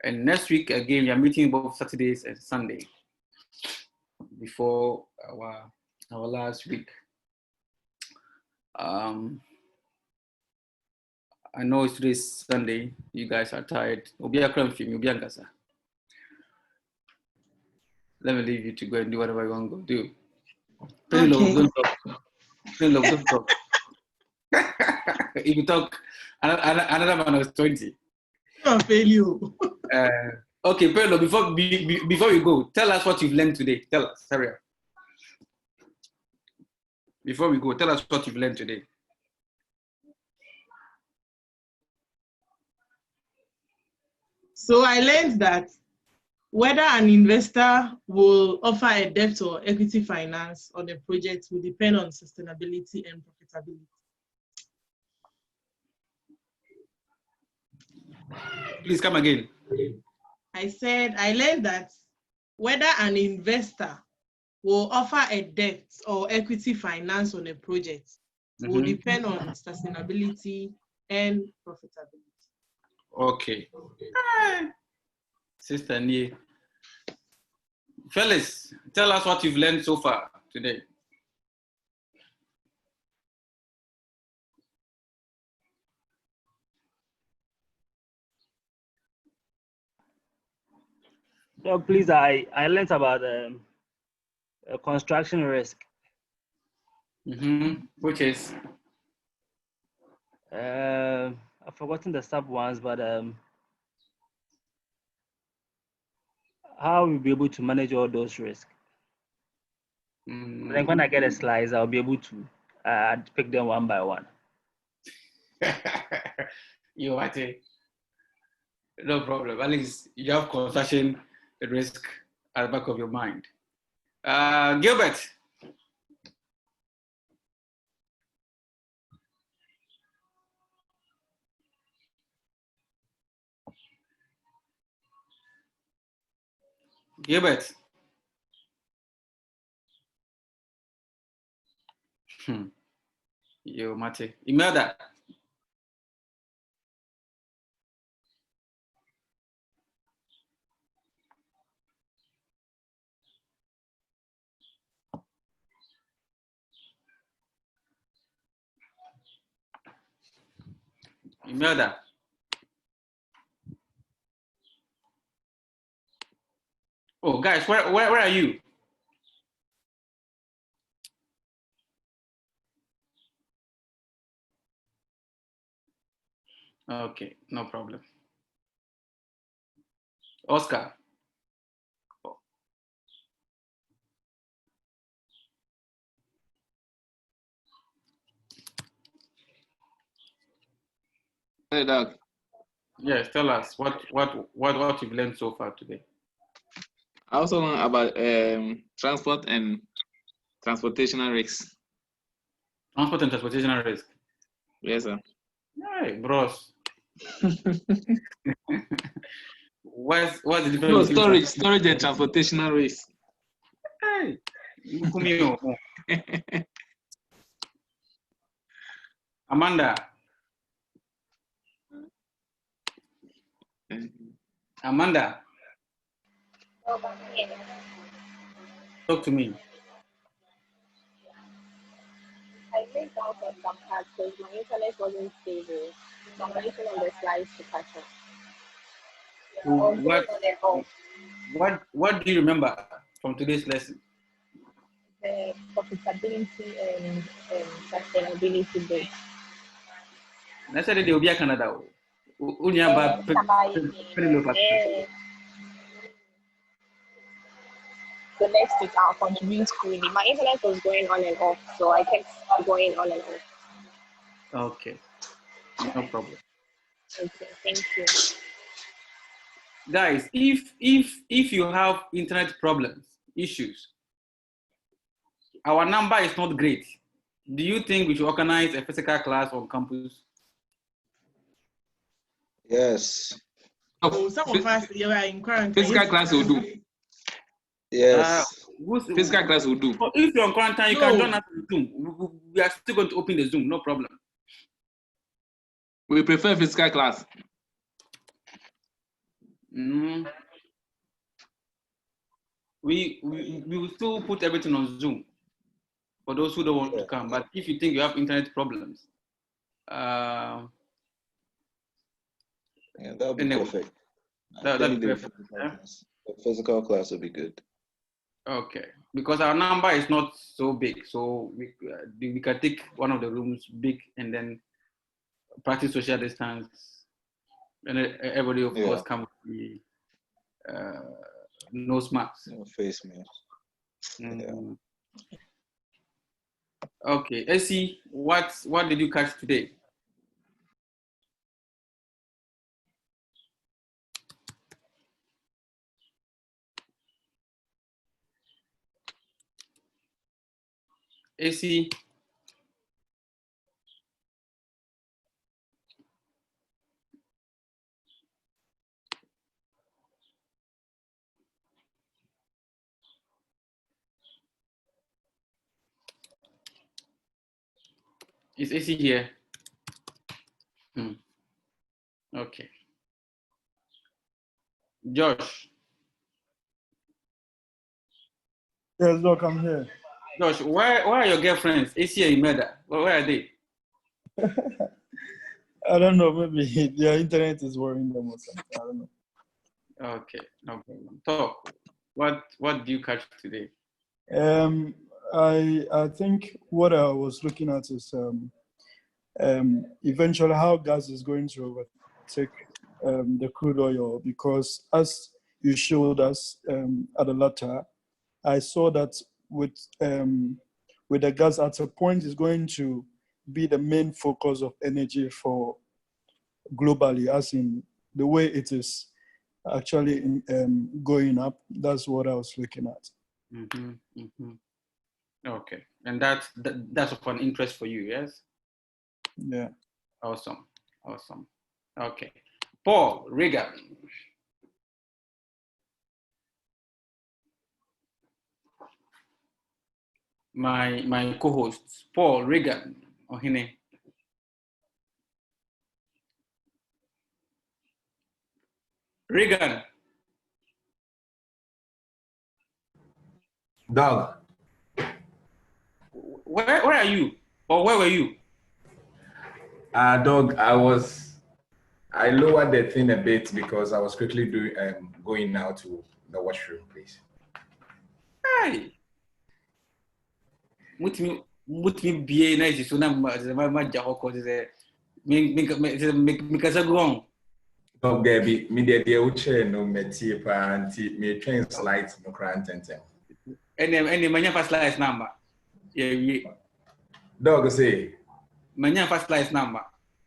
Speaker 1: And next week, again, we are meeting both Saturdays and Sunday before our last week. I know it's today's Sunday. You guys are tired. Let me leave you to go and do whatever you want to go do.
Speaker 10: Okay.
Speaker 1: Don't talk. If you talk, another man was 20.
Speaker 10: I'll fail you.
Speaker 1: Okay, Pedro, before we go, tell us what you've learned today. Tell us, hurry up. Before we go, tell us what you've learned today.
Speaker 10: So I learned that whether an investor will offer a debt or equity finance on a project will depend on sustainability and profitability.
Speaker 1: Please come again.
Speaker 10: I said I learned that whether an investor will offer a debt or equity finance on a project will depend on sustainability and profitability.
Speaker 1: Okay. Sister Nie. Phyllis, tell us what you've learned so far today.
Speaker 3: So please, I learned about construction risk.
Speaker 1: Which is?
Speaker 3: I've forgotten the sub ones, but how we'll be able to manage all those risks. Then when I get a slice, I'll be able to pick them one by one.
Speaker 1: You want it? No problem. At least you have construction risk at the back of your mind. Gilbert. Gilbert. Yo, Mate. Imelda. Imelda. Oh, guys, where are you? Okay, no problem. Oscar.
Speaker 9: Hey, Doug.
Speaker 1: Yes, tell us what you've learned so far today.
Speaker 9: I also learned about transport and transportational risks.
Speaker 1: Transport and transportational risk.
Speaker 9: Yes, sir.
Speaker 1: Hey, bros. What's the difference?
Speaker 9: No, storage and transportational risk.
Speaker 1: Hey, Amanda. Amanda. Talk to me.
Speaker 14: I laid down for some parts because my internet wasn't stable. So I'm waiting on the slides to catch up.
Speaker 1: What do you remember from today's lesson?
Speaker 14: The profitability and sustainability bit.
Speaker 1: I said they will be a Canada.
Speaker 14: the next week I'll contribute fully. My internet was going on and off, so I kept going on and off.
Speaker 1: Okay, no problem.
Speaker 14: Okay, thank you.
Speaker 1: Guys, if you have internet problems, issues, our number is not great. Do you think we should organize a physical class on campus?
Speaker 13: Yes.
Speaker 10: Some of us are in quarantine.
Speaker 9: Physical class will do.
Speaker 13: Yes.
Speaker 9: Physical class will do.
Speaker 1: If you're on quarantine, you can join us on Zoom. We are still going to open the Zoom, no problem.
Speaker 9: We prefer physical class.
Speaker 1: We will still put everything on Zoom for those who don't want to come. But if you think you have internet problems,
Speaker 13: yeah, that would be perfect.
Speaker 1: That'd be perfect.
Speaker 13: The physical class would be good.
Speaker 1: Okay, because our number is not so big, so we can take one of the rooms big and then practice social distance, and everybody of course come with the nose masks.
Speaker 13: No face mask.
Speaker 1: Okay, Essie, what did you catch today? Essie. Is AC here? Okay. Josh.
Speaker 4: Yes, look, I'm here.
Speaker 1: Josh, where are your girlfriends? AC and Imelda. Where are they?
Speaker 4: I don't know. Maybe their internet is worrying them or something. I don't know.
Speaker 1: Okay, no problem. So, what do you catch today?
Speaker 4: I think what I was looking at is eventually how gas is going to overtake the crude oil, because as you showed us at the latter, I saw that with the gas at a point is going to be the main focus of energy for globally, as in the way it is actually going up. That's what I was looking at.
Speaker 1: Okay, and that's of an interest for you, yes?
Speaker 4: Yeah.
Speaker 1: Awesome. Okay, Paul Regan. My co-host, Paul Regan Ohine. Regan.
Speaker 2: Dog.
Speaker 1: Where are you? Or where were you?
Speaker 2: Dog, I lowered the thing a bit because I was quickly going now to the washroom, please.
Speaker 1: Hey. Mutimi BA nice so na ma jahoko ze me kasa go.
Speaker 2: Dog, Gabby, me the uche no metie pa anti me train slides no crantentem.
Speaker 1: Any manya first slides number. Yeah.
Speaker 2: Dog say
Speaker 1: manya first slides number.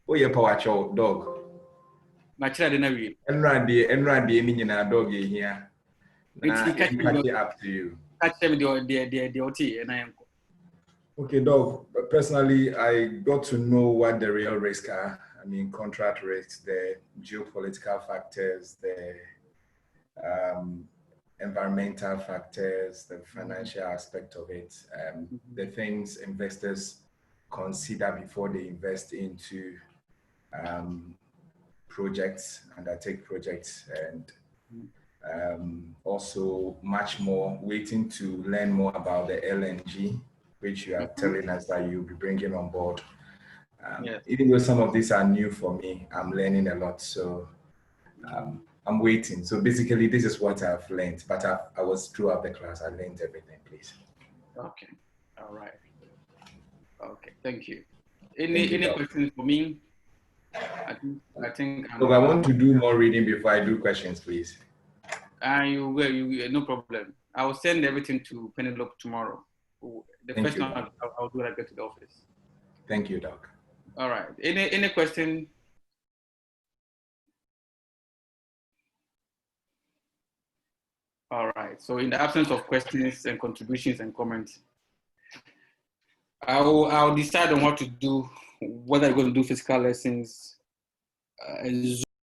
Speaker 2: Oh yeah, power chow, dog.
Speaker 1: Machira de na wi.
Speaker 2: Enradi ni nyina dog here. Nah, catch it up to you.
Speaker 1: Catch them the OT and I am.
Speaker 2: Okay, dog. Personally, I got to know what the real risks are. I mean, contract risks, the geopolitical factors, the environmental factors, the financial aspect of it, the things investors consider before they invest into projects, undertake projects, and also much more, waiting to learn more about the LNG, which you are telling us that you'll be bringing on board. Even though some of these are new for me, I'm learning a lot. So I'm waiting. So basically, this is what I've learned. But I was throughout the class. I learned everything, please.
Speaker 1: Okay. All right. Okay. Thank you. Any questions for me? I think.
Speaker 2: Look, I want to do more reading before I do questions, please.
Speaker 1: You no problem. I will send everything to Penelope tomorrow. The
Speaker 2: Thank
Speaker 1: first
Speaker 2: you,
Speaker 1: time I'll do when I get to the office.
Speaker 2: Thank you, Doc.
Speaker 1: All right. Any question? All right. So in the absence of questions and contributions and comments, I'll decide on what to do, whether I'm going to do physical lessons,